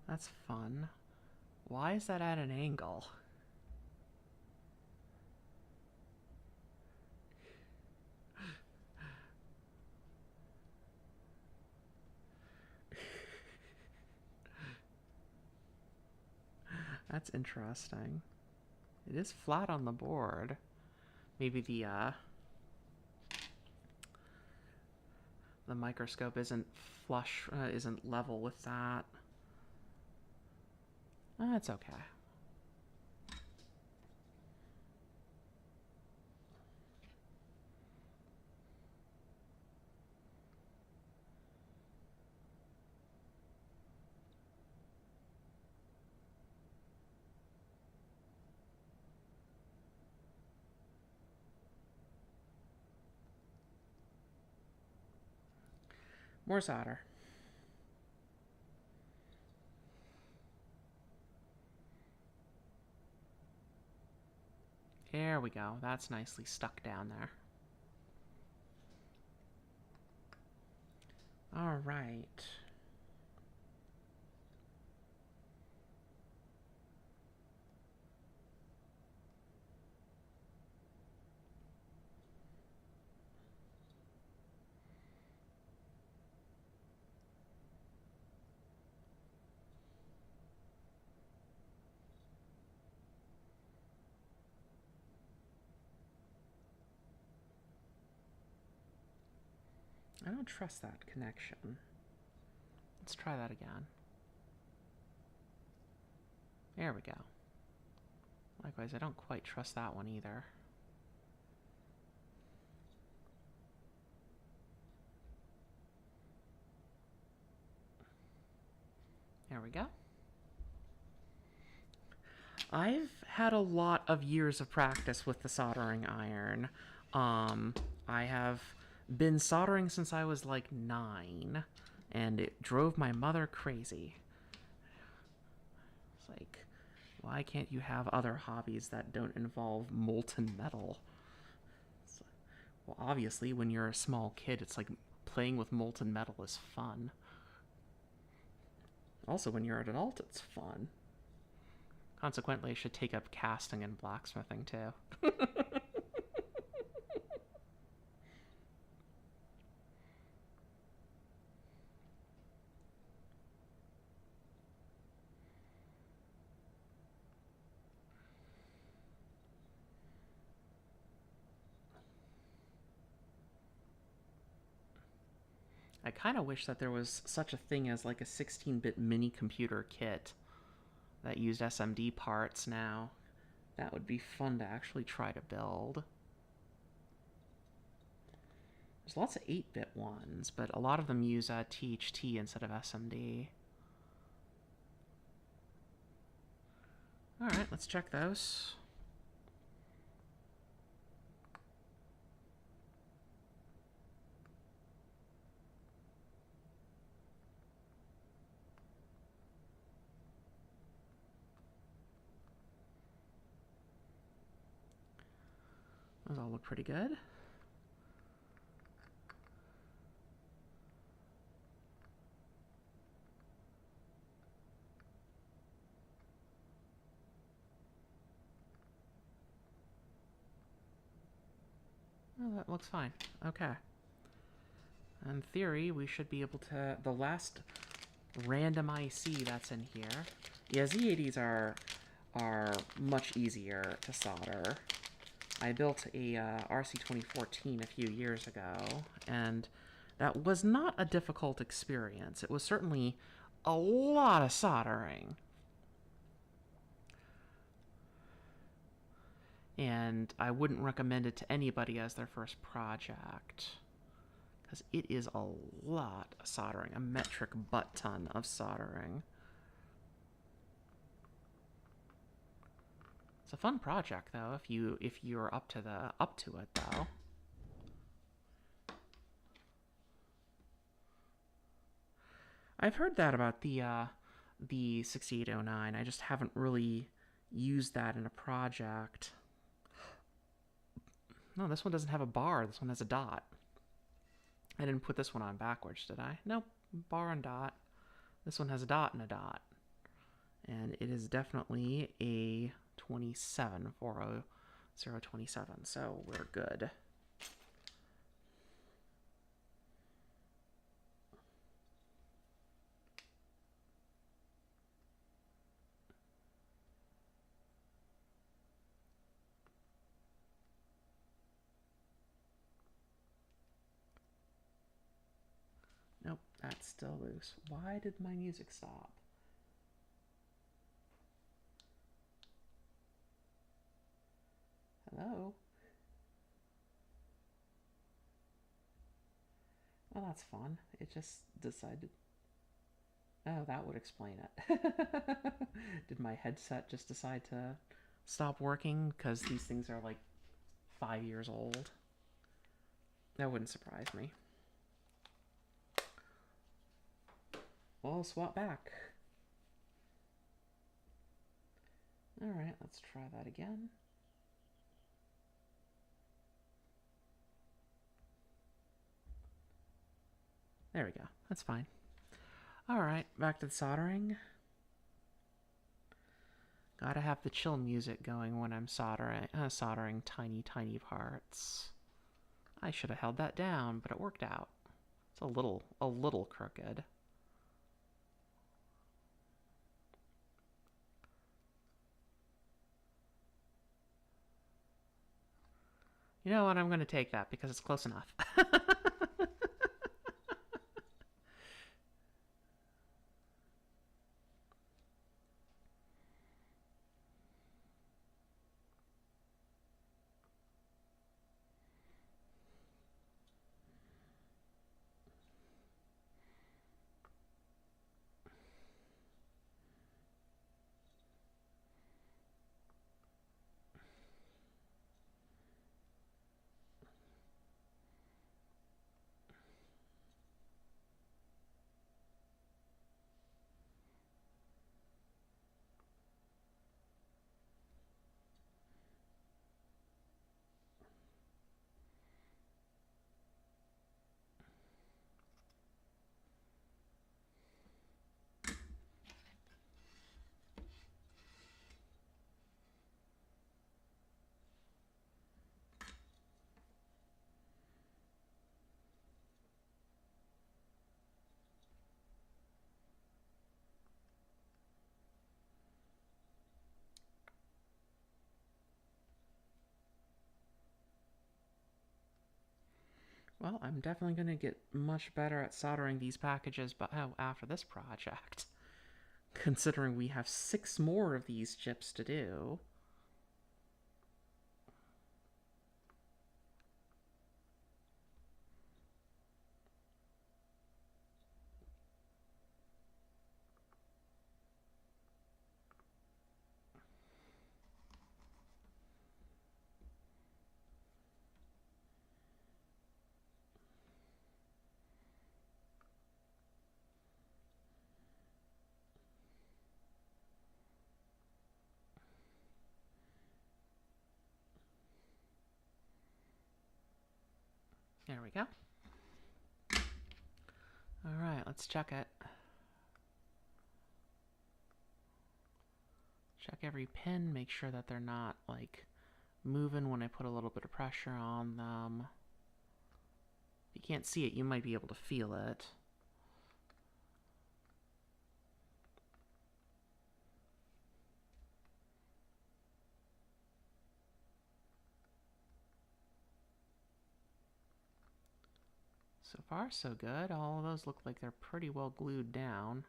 That's fun. Why is that at an angle? That's interesting. It is flat on the board. Maybe the microscope isn't flush, isn't level with that. That's okay. More solder. There we go. That's nicely stuck down there. All right. I don't trust that connection. Let's try that again. There we go. Likewise, I don't quite trust that one either. There we go. I've had a lot of years of practice with the soldering iron. I have been soldering since I was like 9, and it drove my mother crazy. It's like, why can't you have other hobbies that don't involve molten metal? Well, obviously, when you're a small kid, it's like playing with molten metal is fun. Also, when you're an adult, it's fun. Consequently, I should take up casting and blacksmithing too. I kind of wish that there was such a thing as like a 16-bit mini computer kit that used SMD parts now. That would be fun to actually try to build. There's lots of 8-bit ones, but a lot of them use THT instead of SMD. Alright, let's check those. Those all look pretty good. Oh, that looks fine. Okay. In theory, we should be able to... The last random IC that's in here... Yeah, Z80s are much easier to solder. I built a RC 2014 a few years ago, and that was not a difficult experience. It was certainly a lot of soldering. And I wouldn't recommend it to anybody as their first project, because it is a lot of soldering, a metric butt ton of soldering. It's a fun project though, if you're up to it though. I've heard that about the 6809. I just haven't really used that in a project. No, this one doesn't have a bar. This one has a dot. I didn't put this one on backwards, did I? Nope. Bar and dot. This one has a dot and a dot. And it is definitely a 27, 40027, so we're good. Nope, that's still loose. Why did my music stop? Hello? Oh, that's fun. It just decided... Oh, that would explain it. Did my headset just decide to stop working because these things are like 5 years old? That wouldn't surprise me. Well, swap back. Alright, let's try that again. There we go. That's fine. Alright, back to the soldering. Gotta have the chill music going when I'm soldering tiny, tiny parts. I should have held that down, but it worked out. It's a little crooked. You know what? I'm going to take that because it's close enough. Well, I'm definitely going to get much better at soldering these packages but after this project. Considering we have 6 more of these chips to do. There we go. Alright, let's check it. Check every pin, make sure that they're not, like, moving when I put a little bit of pressure on them. If you can't see it, you might be able to feel it. So far, so good. All of those look like they're pretty well glued down.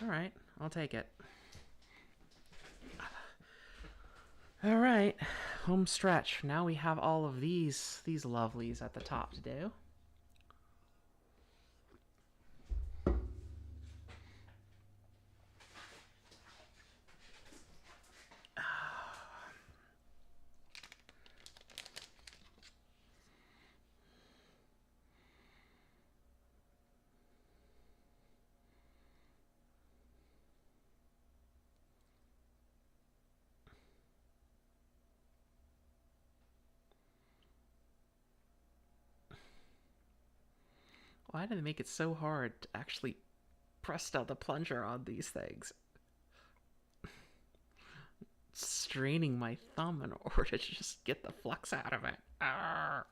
Alright, I'll take it. Alright, home stretch. Now we have all of these lovelies at the top to do. Why did they make it so hard to actually press down the plunger on these things? Straining my thumb in order to just get the flux out of it. Arrgh.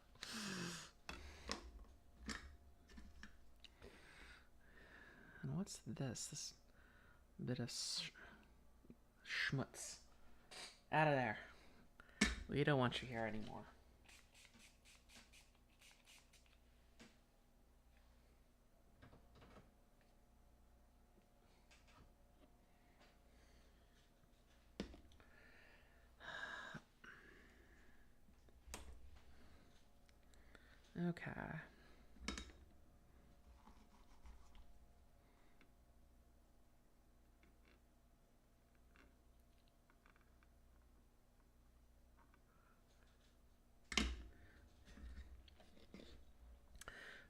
And what's this? This bit of schmutz. Out of there. We don't want you here anymore. Okay.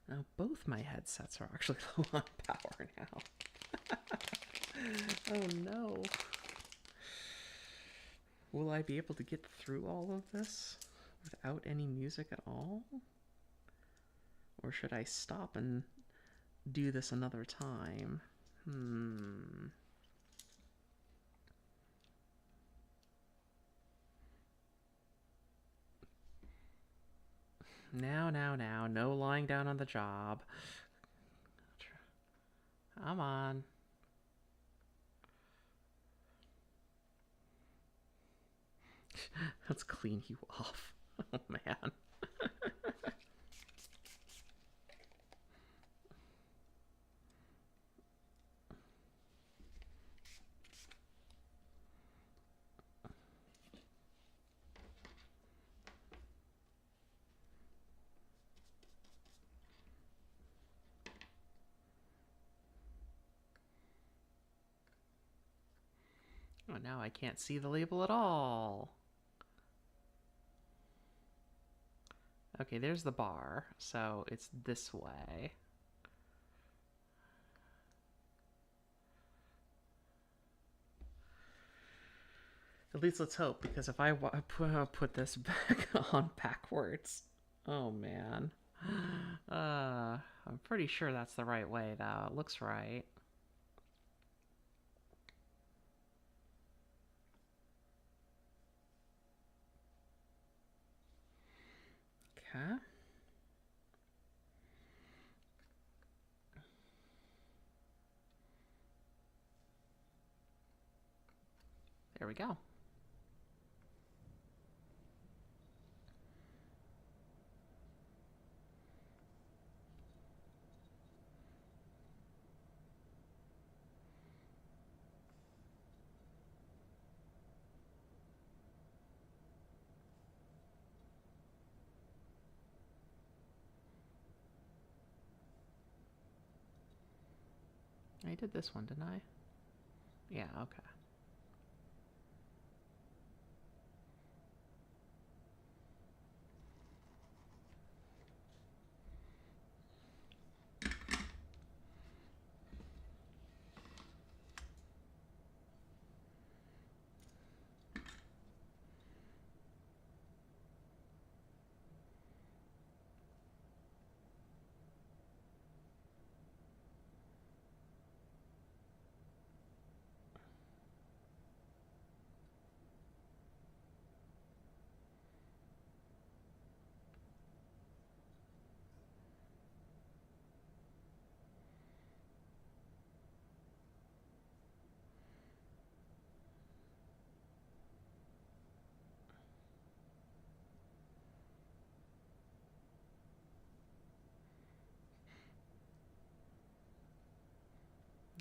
Now both my headsets are actually low on power now. Oh no. Will I be able to get through all of this without any music at all? Or should I stop and do this another time? Now. No lying down on the job. Come on. Let's clean you off. Oh, man. Oh, now I can't see the label at all. Okay, there's the bar, so it's this way. At least let's hope, because if I put this back on backwards, oh man. I'm pretty sure that's the right way, though. It looks right. Okay. There we go. I did this one, didn't I? Yeah, okay.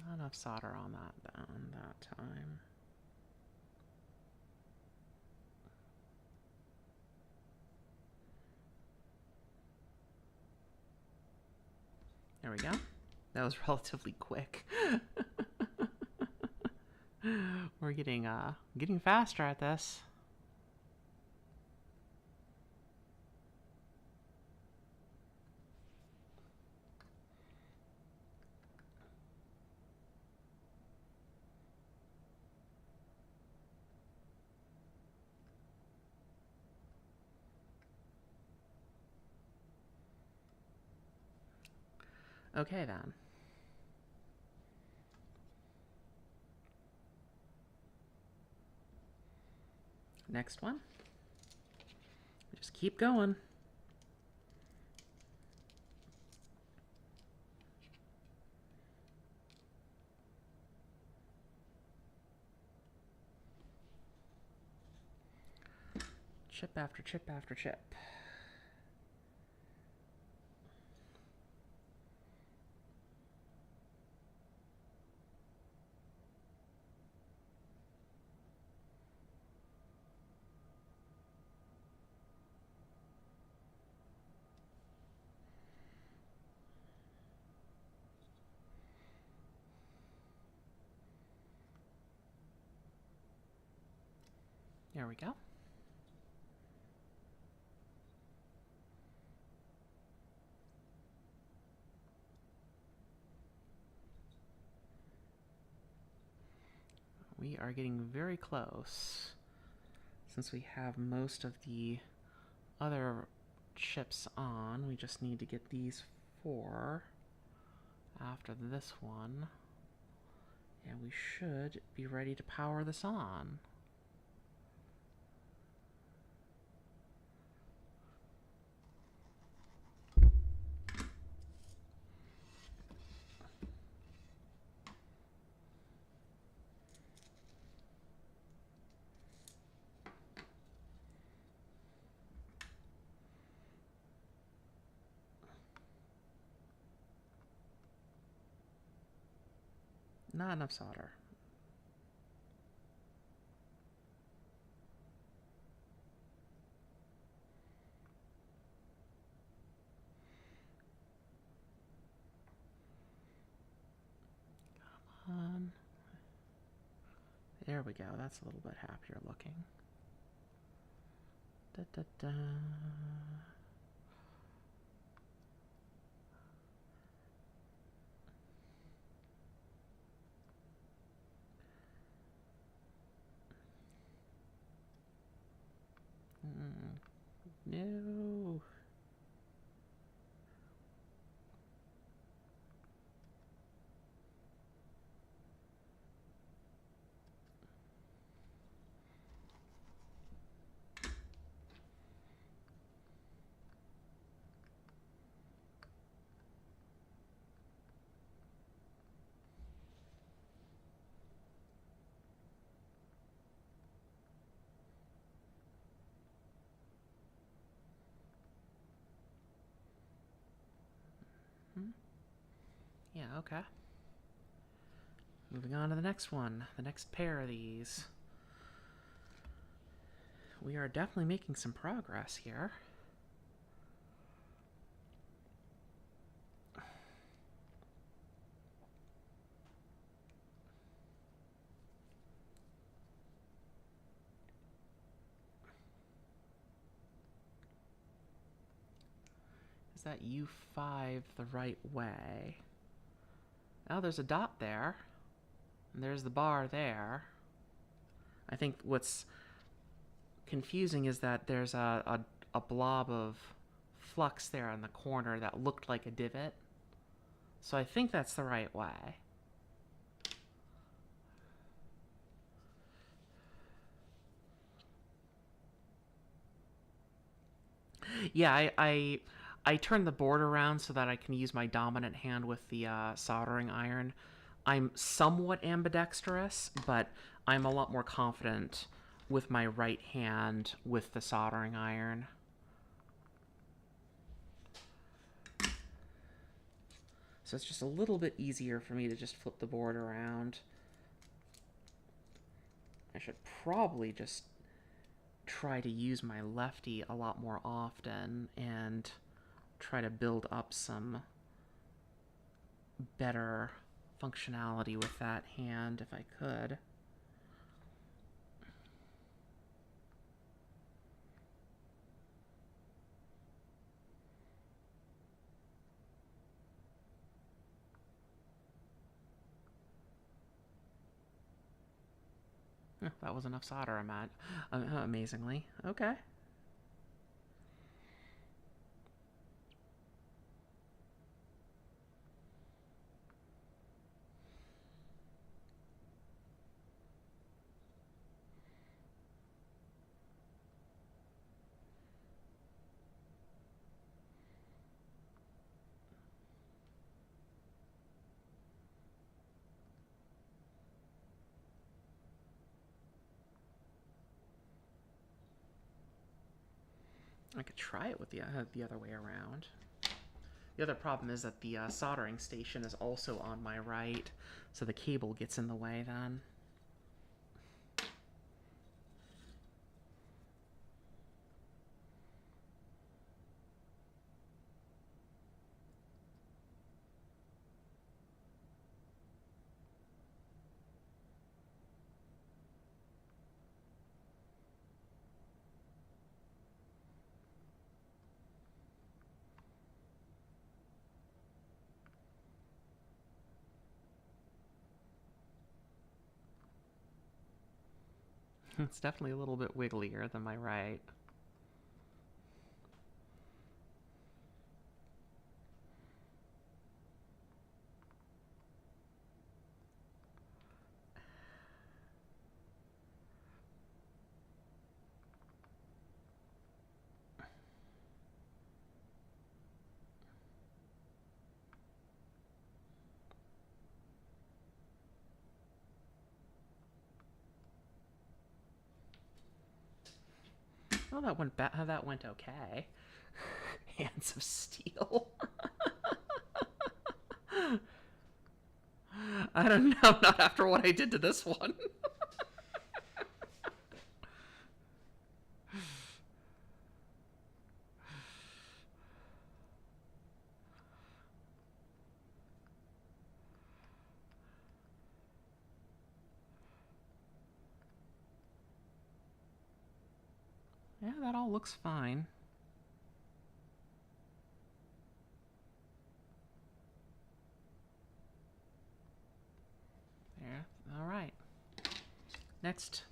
Not enough solder on that time. There we go. That was relatively quick. We're getting faster at this. Okay then. Next one. Just keep going. Chip after chip after chip. There we go. We are getting very close. Since we have most of the other chips on, we just need to get these 4 after this one. And we should be ready to power this on. Not enough solder. Come on. There we go. That's a little bit happier looking. Da, da, da. No. Yeah, okay. Moving on to the next one. The next pair of these. We are definitely making some progress here. that U5 the right way? Oh, there's a dot there. And there's the bar there. I think what's confusing is that there's a blob of flux there in the corner that looked like a divot. So I think that's the right way. Yeah, I turned the board around so that I can use my dominant hand with the soldering iron. I'm somewhat ambidextrous, but I'm a lot more confident with my right hand with the soldering iron. So it's just a little bit easier for me to just flip the board around. I should probably just try to use my lefty a lot more often and try to build up some better functionality with that hand if I could. That was enough solder, I'm at. Amazingly. Okay. I could try it with the other way around. The other problem is that the soldering station is also on my right, so the cable gets in the way then. It's definitely a little bit wigglier than my right. Oh, that went okay. Hands of steel. I don't know, not after what I did to this one. Yeah, that all looks fine. There. All right. Next.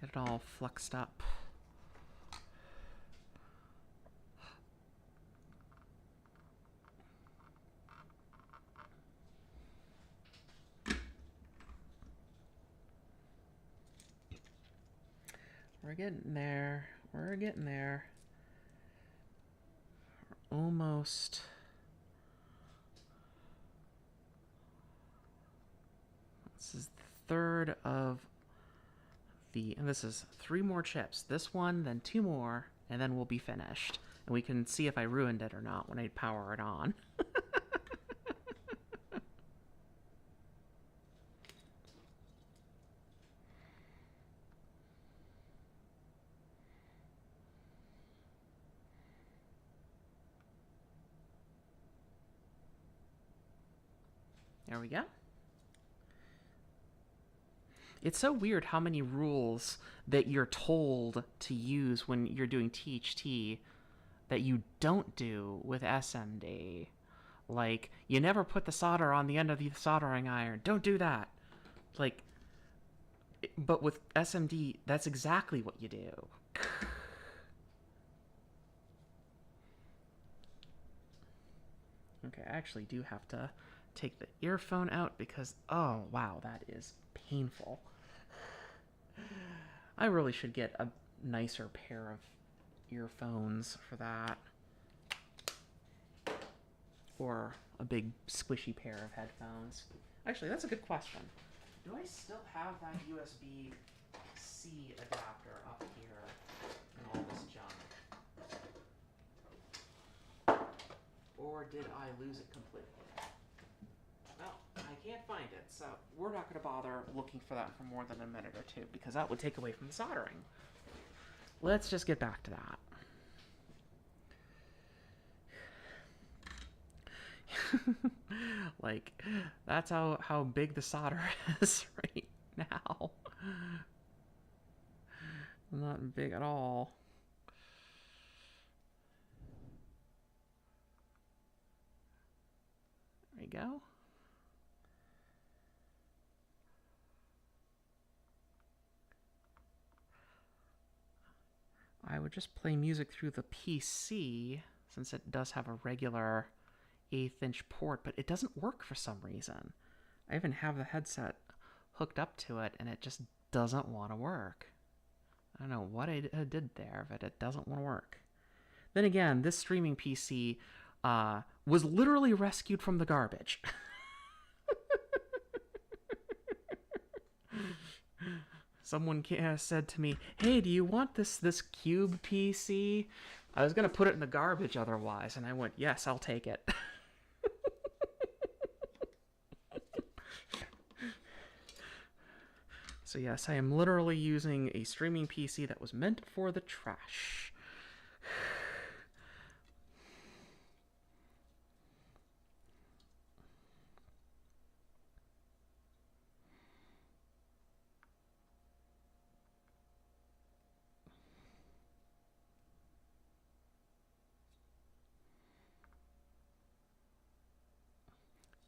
Get it all fluxed up. We're getting there. We're getting there. We're almost. This is the third of the. And this is 3 more chips. This one, then 2 more, and then we'll be finished. And we can see if I ruined it or not when I power it on. There we go. It's so weird how many rules that you're told to use when you're doing THT that you don't do with SMD. Like, you never put the solder on the end of the soldering iron. Don't do that. Like, but with SMD, that's exactly what you do. Okay, I actually do have to take the earphone out because, oh, wow, that is painful. I really should get a nicer pair of earphones for that. Or a big squishy pair of headphones. Actually, that's a good question. Do I still have that USB-C adapter up here and all this junk? Or did I lose it completely? Well, I can't find it, so we're not going to bother looking for that for more than a minute or two because that would take away from the soldering. Let's just get back to that. Like, that's how big the solder is right now. Not big at all. There you go. I would just play music through the PC since it does have a regular 1/8 inch port, but it doesn't work for some reason. I even have the headset hooked up to it and it just doesn't want to work. I don't know what I did there, but it doesn't want to work. Then again, this streaming PC was literally rescued from the garbage. Someone said to me, "Hey, do you want this Cube PC?" I was going to put it in the garbage otherwise, and I went, "Yes, I'll take it." So yes, I am literally using a streaming PC that was meant for the trash.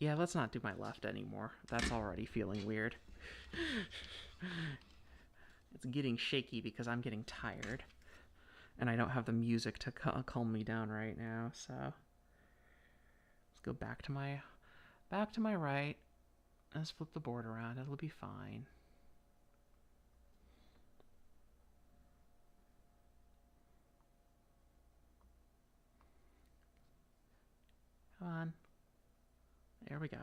Yeah, let's not do my left anymore. That's already feeling weird. It's getting shaky because I'm getting tired. And I don't have the music to calm me down right now, so... Let's go back to my right. Let's flip the board around. It'll be fine. Come on. There we go.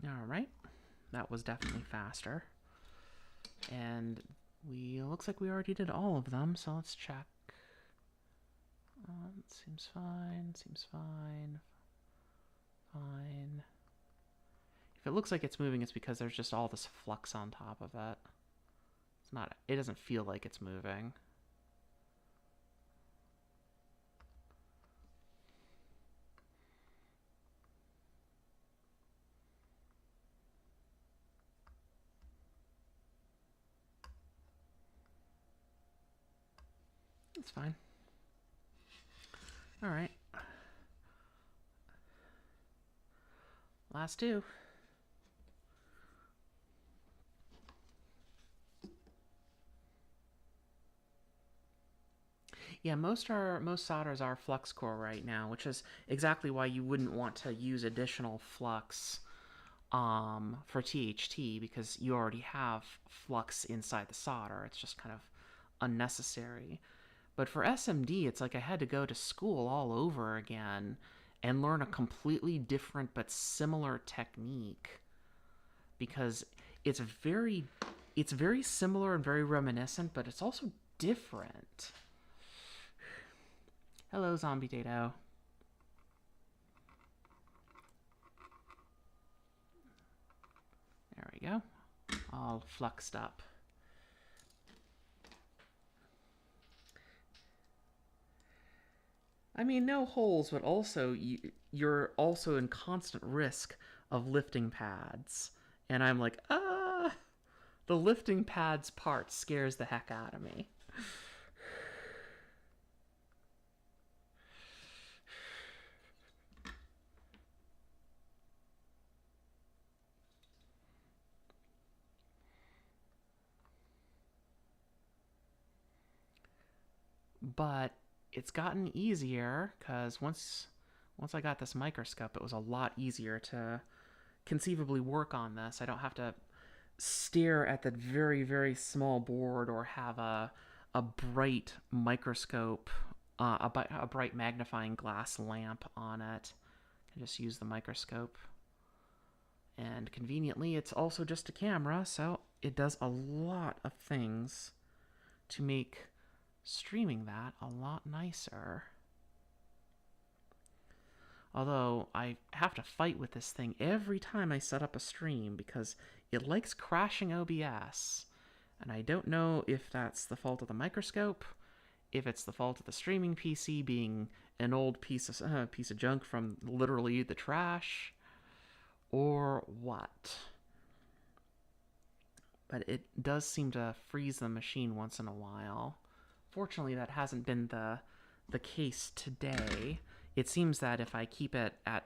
All right. That was definitely faster. And looks like we already did all of them, so let's check. Seems fine, fine. If it looks like it's moving, it's because there's just all this flux on top of it. It doesn't feel like it's moving. It's fine. All right. Last two. Yeah, most solders are flux core right now, which is exactly why you wouldn't want to use additional flux for THT, because you already have flux inside the solder. It's just kind of unnecessary. But for SMD, it's like I had to go to school all over again and learn a completely different but similar technique, because it's very similar and very reminiscent, but it's also different. Hello, Zombie Dado. we go. All fluxed up. I mean, no holes, but also you're also in constant risk of lifting pads. And I'm like, the lifting pads part scares the heck out of me. But it's gotten easier because once I got this microscope, it was a lot easier to conceivably work on this. I don't have to stare at that very, very small board or have a bright microscope, a bright magnifying glass lamp on it. I just use the microscope. And conveniently, it's also just a camera, so it does a lot of things to make streaming that a lot nicer. Although I have to fight with this thing every time I set up a stream because it likes crashing OBS. And I don't know if that's the fault of the microscope, if it's the fault of the streaming PC being an old piece of junk from literally the trash, or what. But it does seem to freeze the machine once in a while. Fortunately, that hasn't been the case today. It seems that if I keep it at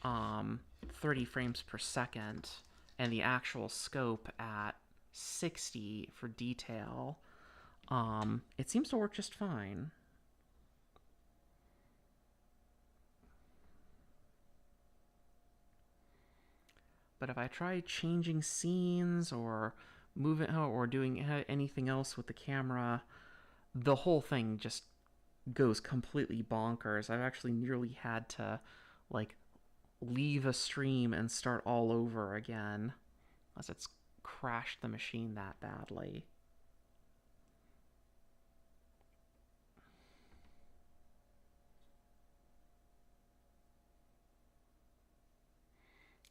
30 frames per second and the actual scope at 60 for detail, it seems to work just fine. But if I try changing scenes or moving or doing anything else with the camera, the whole thing just goes completely bonkers. I've actually nearly had to like leave a stream and start all over again, unless it's crashed the machine that badly.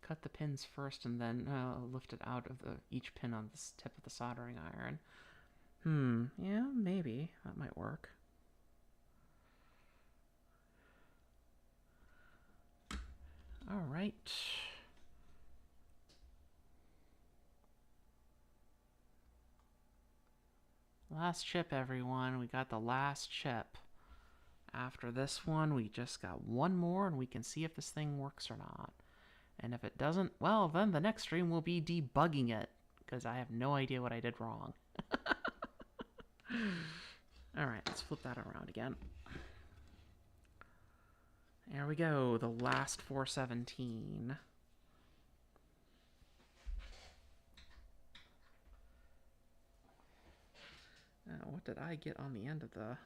Cut the pins first and then lift it out of each pin on the tip of the soldering iron. Yeah, maybe that might work. All right. Last chip, everyone. We got the last chip. After this one, we just got one more, and we can see if this thing works or not. And if it doesn't, well, then the next stream will be debugging it, because I have no idea what I did wrong. All right, let's flip that around again. There we go, the last 417. Now, what did I get on the end of the...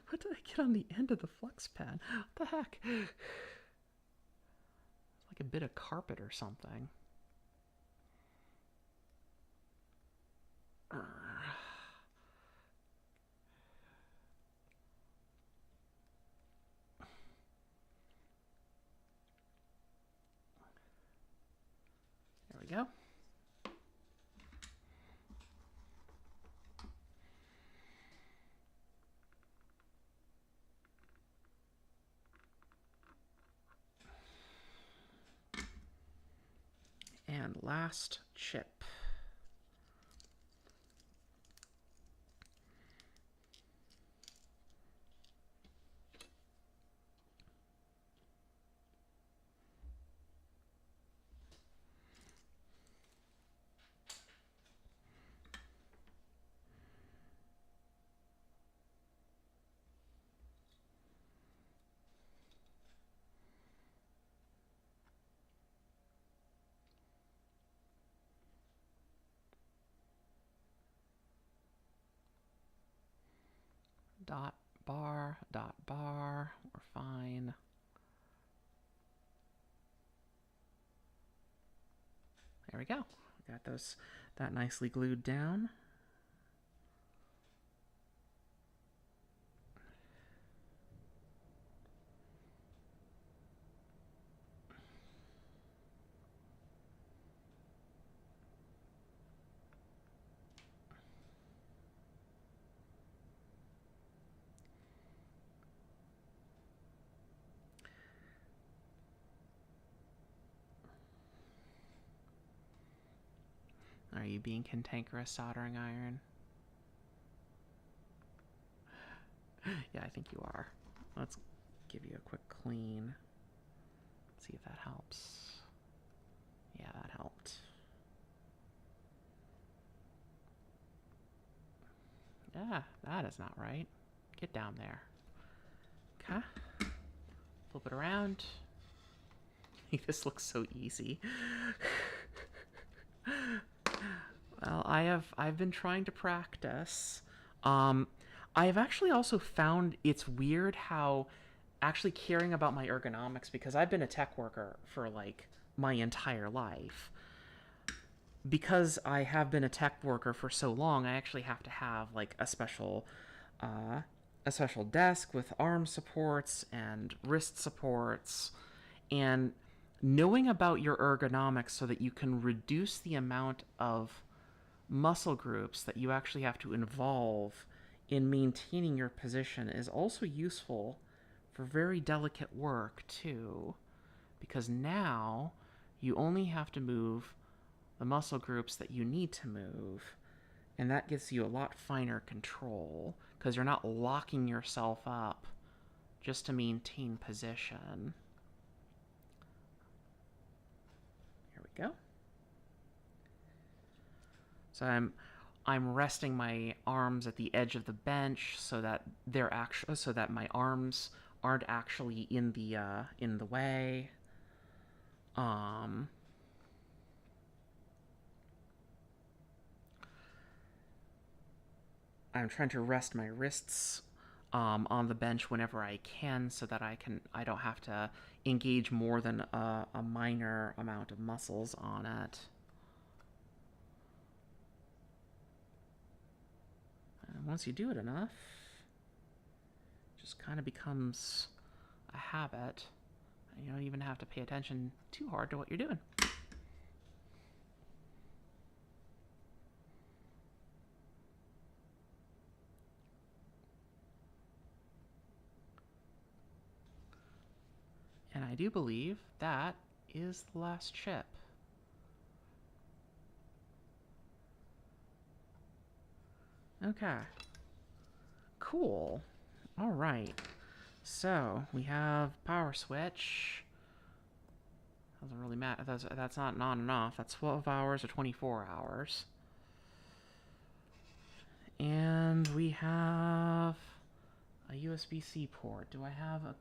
What did I get on the end of the flux pad? What the heck? It's like a bit of carpet or something. There we go. And last chip. Dot bar, we're fine. There we go. Got that nicely glued down. Are you being cantankerous, soldering iron? Yeah, I think you are. Let's give you a quick clean. See if that helps. Yeah, that helped. Yeah, that is not right. Get down there. Okay. Flip it around. This looks so easy. Well, I've been trying to practice. I've actually also found it's weird how actually caring about my ergonomics, because I've been a tech worker for like my entire life. Because I have been a tech worker for so long, I actually have to have like a special desk with arm supports and wrist supports, and knowing about your ergonomics so that you can reduce the amount of muscle groups that you actually have to involve in maintaining your position is also useful for very delicate work too, because now you only have to move the muscle groups that you need to move, and that gives you a lot finer control because you're not locking yourself up just to maintain position. Here we go. So I'm resting my arms at the edge of the bench so that my arms aren't actually in the way. I'm trying to rest my wrists on the bench whenever I can, so that I don't have to engage more than a minor amount of muscles on it. And once you do it enough, it just kind of becomes a habit. You don't even have to pay attention too hard to what you're doing. And I do believe that is the last chip. Okay. Cool. All right. So we have power switch. Doesn't really matter. That's not enough. That's 12 hours or 24 hours. And we have a USB-C port. Do I have a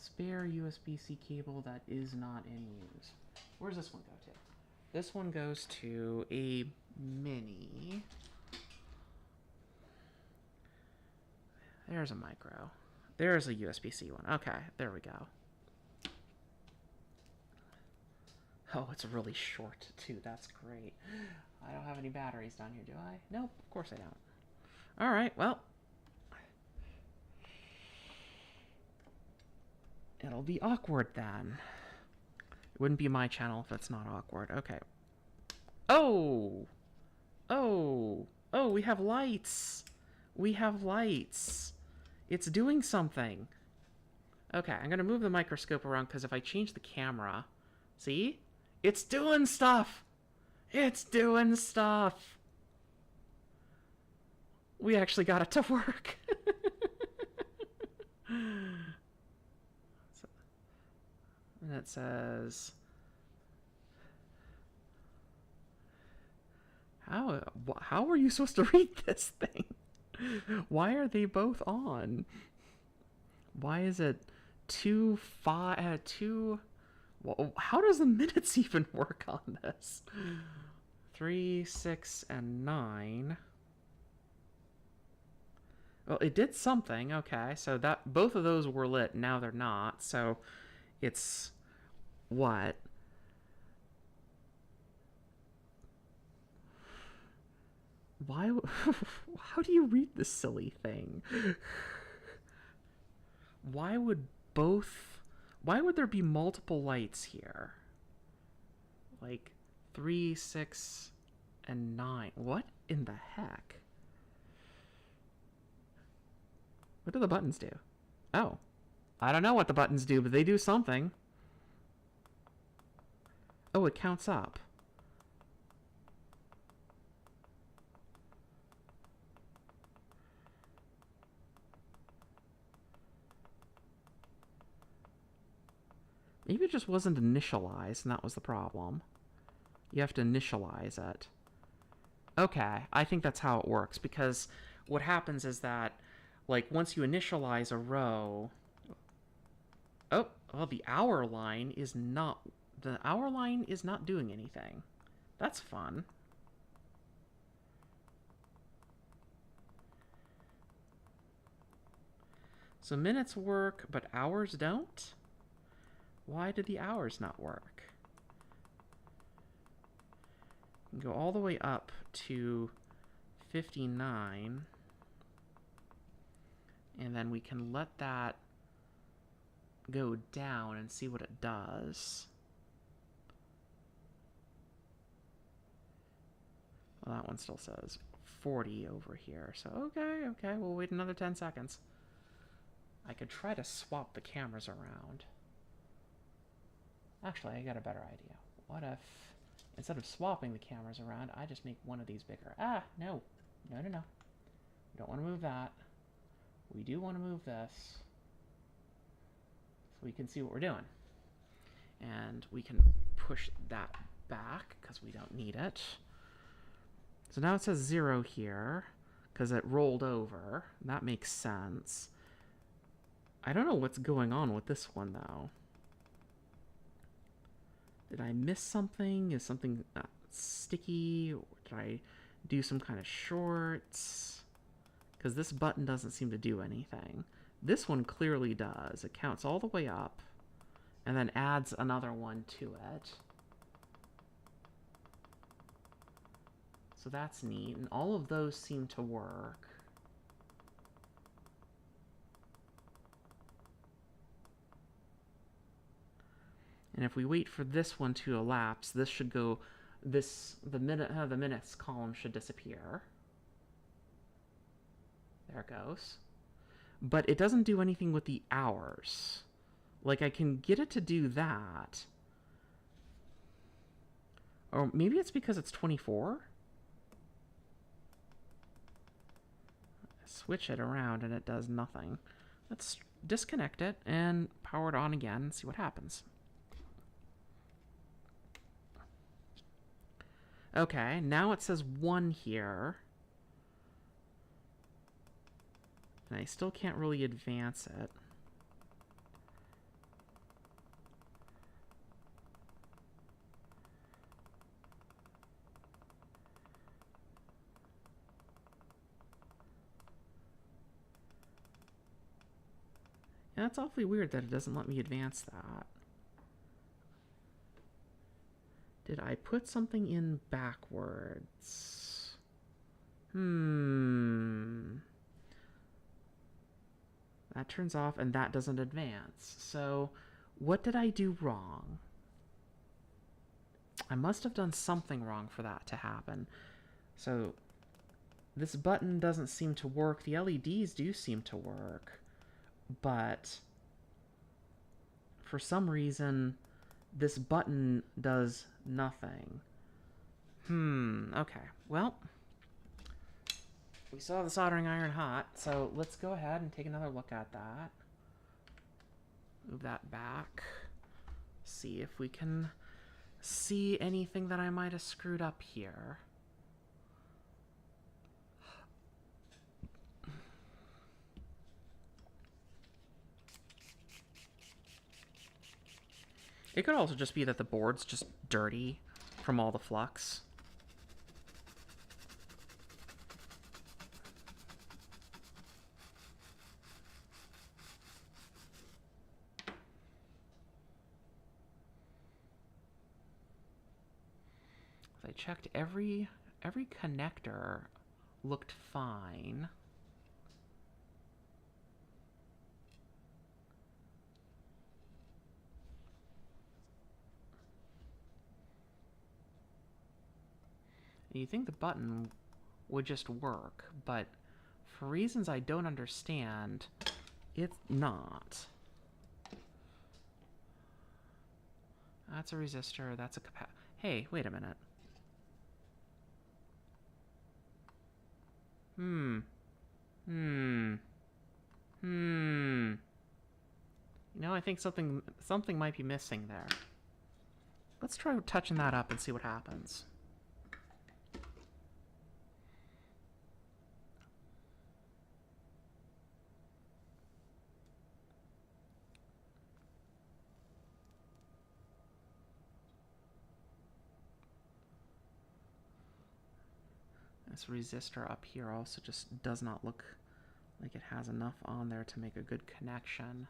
spare USB-C cable that is not in use? Where does this one go to? This one goes to a mini. There's a micro. There's a USB-C one. Okay, there we go. Oh, it's really short, too. That's great. I don't have any batteries down here, do I? Nope, of course I don't. Alright, well. It'll be awkward, then. It wouldn't be my channel if it's not awkward. Okay. Oh! Oh! Oh, we have lights! We have lights! It's doing something. Okay, I'm gonna move the microscope around, because if I change the camera... See? It's doing stuff! It's doing stuff! We actually got it to work. And it says... How are you supposed to read this thing? Why are they both on? Why is it 2, 5, 2... Well, how does the minutes even work on this? 3, 6, and 9. Well, it did something. Okay, so that both of those were lit. Now they're not. So it's what? Why? How do you read this silly thing? Why would there be multiple lights here? Like 3, 6, and 9. What in the heck? What do the buttons do? Oh. I don't know what the buttons do, but they do something. Oh, it counts up. Maybe it just wasn't initialized, and that was the problem. You have to initialize it. Okay, I think that's how it works, because what happens is that, like, once you initialize a row... Oh, well, the hour line is not... The hour line is not doing anything. That's fun. So minutes work, but hours don't? Why did the hours not work? Go all the way up to 59. And then we can let that go down and see what it does. Well, that one still says 40 over here. So, okay, we'll wait another 10 seconds. I could try to swap the cameras around. Actually, I got a better idea. What if, instead of swapping the cameras around, I just make one of these bigger? Ah, no. No. We don't want to move that. We do want to move this. So we can see what we're doing. And we can push that back, because we don't need it. So now it says 0 here, because it rolled over. That makes sense. I don't know what's going on with this one, though. Did I miss something? Is something sticky? Or did I do some kind of shorts? Because this button doesn't seem to do anything. This one clearly does. It counts all the way up, and then adds another one to it. So that's neat, and all of those seem to work. And if we wait for this one to elapse, this should go, the minutes column should disappear. There it goes. But it doesn't do anything with the hours. Like, I can get it to do that. Or maybe it's because it's 24? Switch it around and it does nothing. Let's disconnect it and power it on again and see what happens. Okay, now it says 1 here. And I still can't really advance it. And that's awfully weird that it doesn't let me advance that. Did I put something in backwards? That turns off and that doesn't advance. So what did I do wrong? I must have done something wrong for that to happen. So this button doesn't seem to work. The LEDs do seem to work. But for some reason, this button does nothing. Okay. Well, we still have the soldering iron hot, so let's go ahead and take another look at that. Move that back. See if we can see anything that I might have screwed up here. It could also just be that the board's just dirty from all the flux. I checked every connector looked fine. And you think the button would just work, but for reasons I don't understand, it's not. That's a resistor, that's a capacitor. Hey, wait a minute. You know, I think something might be missing there. Let's try touching that up and see what happens. This resistor up here also just does not look like it has enough on there to make a good connection.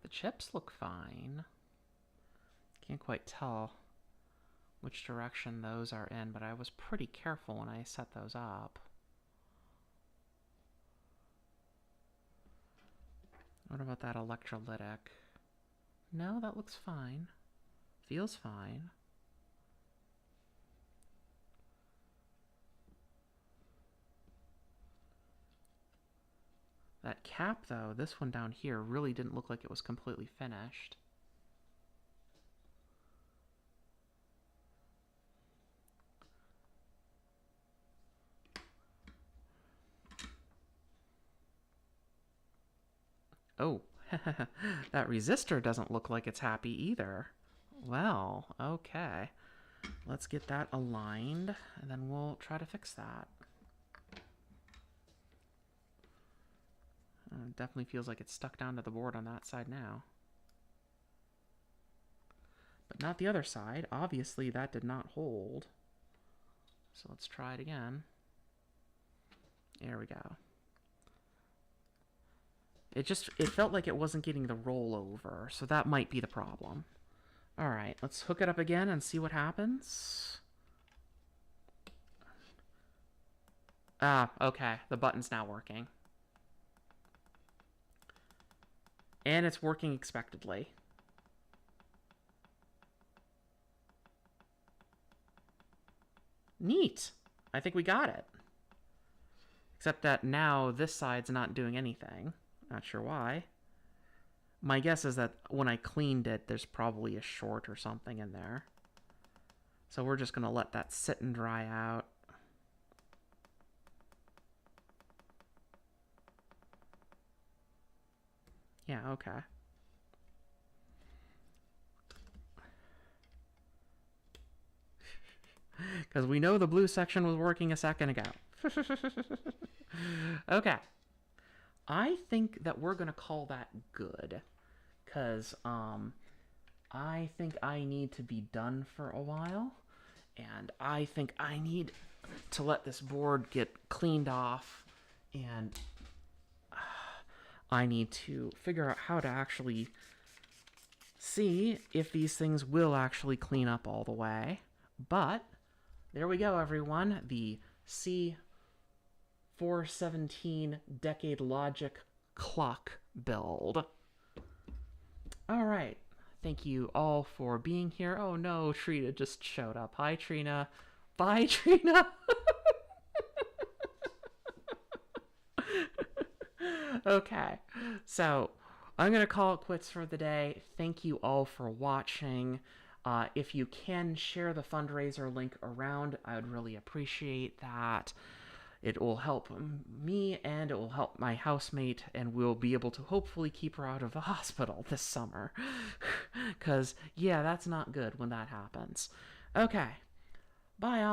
The chips look fine. Can't quite tell which direction those are in, but I was pretty careful when I set those up. What about that electrolytic? No, that looks fine. Feels fine. That cap, though, this one down here, really didn't look like it was completely finished. Oh, that resistor doesn't look like it's happy either. Well, okay. Let's get that aligned, and then we'll try to fix that. Definitely feels like it's stuck down to the board on that side now. But not the other side. Obviously, that did not hold. So let's try it again. There we go. It felt like it wasn't getting the rollover, so that might be the problem. All right, let's hook it up again and see what happens. Ah, okay, the button's now working. And it's working expectedly. Neat. I think we got it. Except that now this side's not doing anything. Not sure why. My guess is that when I cleaned it, there's probably a short or something in there. So we're just going to let that sit and dry out. Yeah, okay. Because we know the blue section was working a second ago. Okay. I think that we're going to call that good. Because I think I need to be done for a while. And I think I need to let this board get cleaned off. And I need to figure out how to actually see if these things will actually clean up all the way. But there we go, everyone. The C417 Decade Logic clock build. All right. Thank you all for being here. Oh no, Trina just showed up. Hi, Trina. Bye, Trina. Okay, so I'm going to call it quits for the day. Thank you all for watching. If you can share the fundraiser link around, I would really appreciate that. It will help me and it will help my housemate, and we'll be able to hopefully keep her out of the hospital this summer. Because, yeah, that's not good when that happens. Okay, bye all.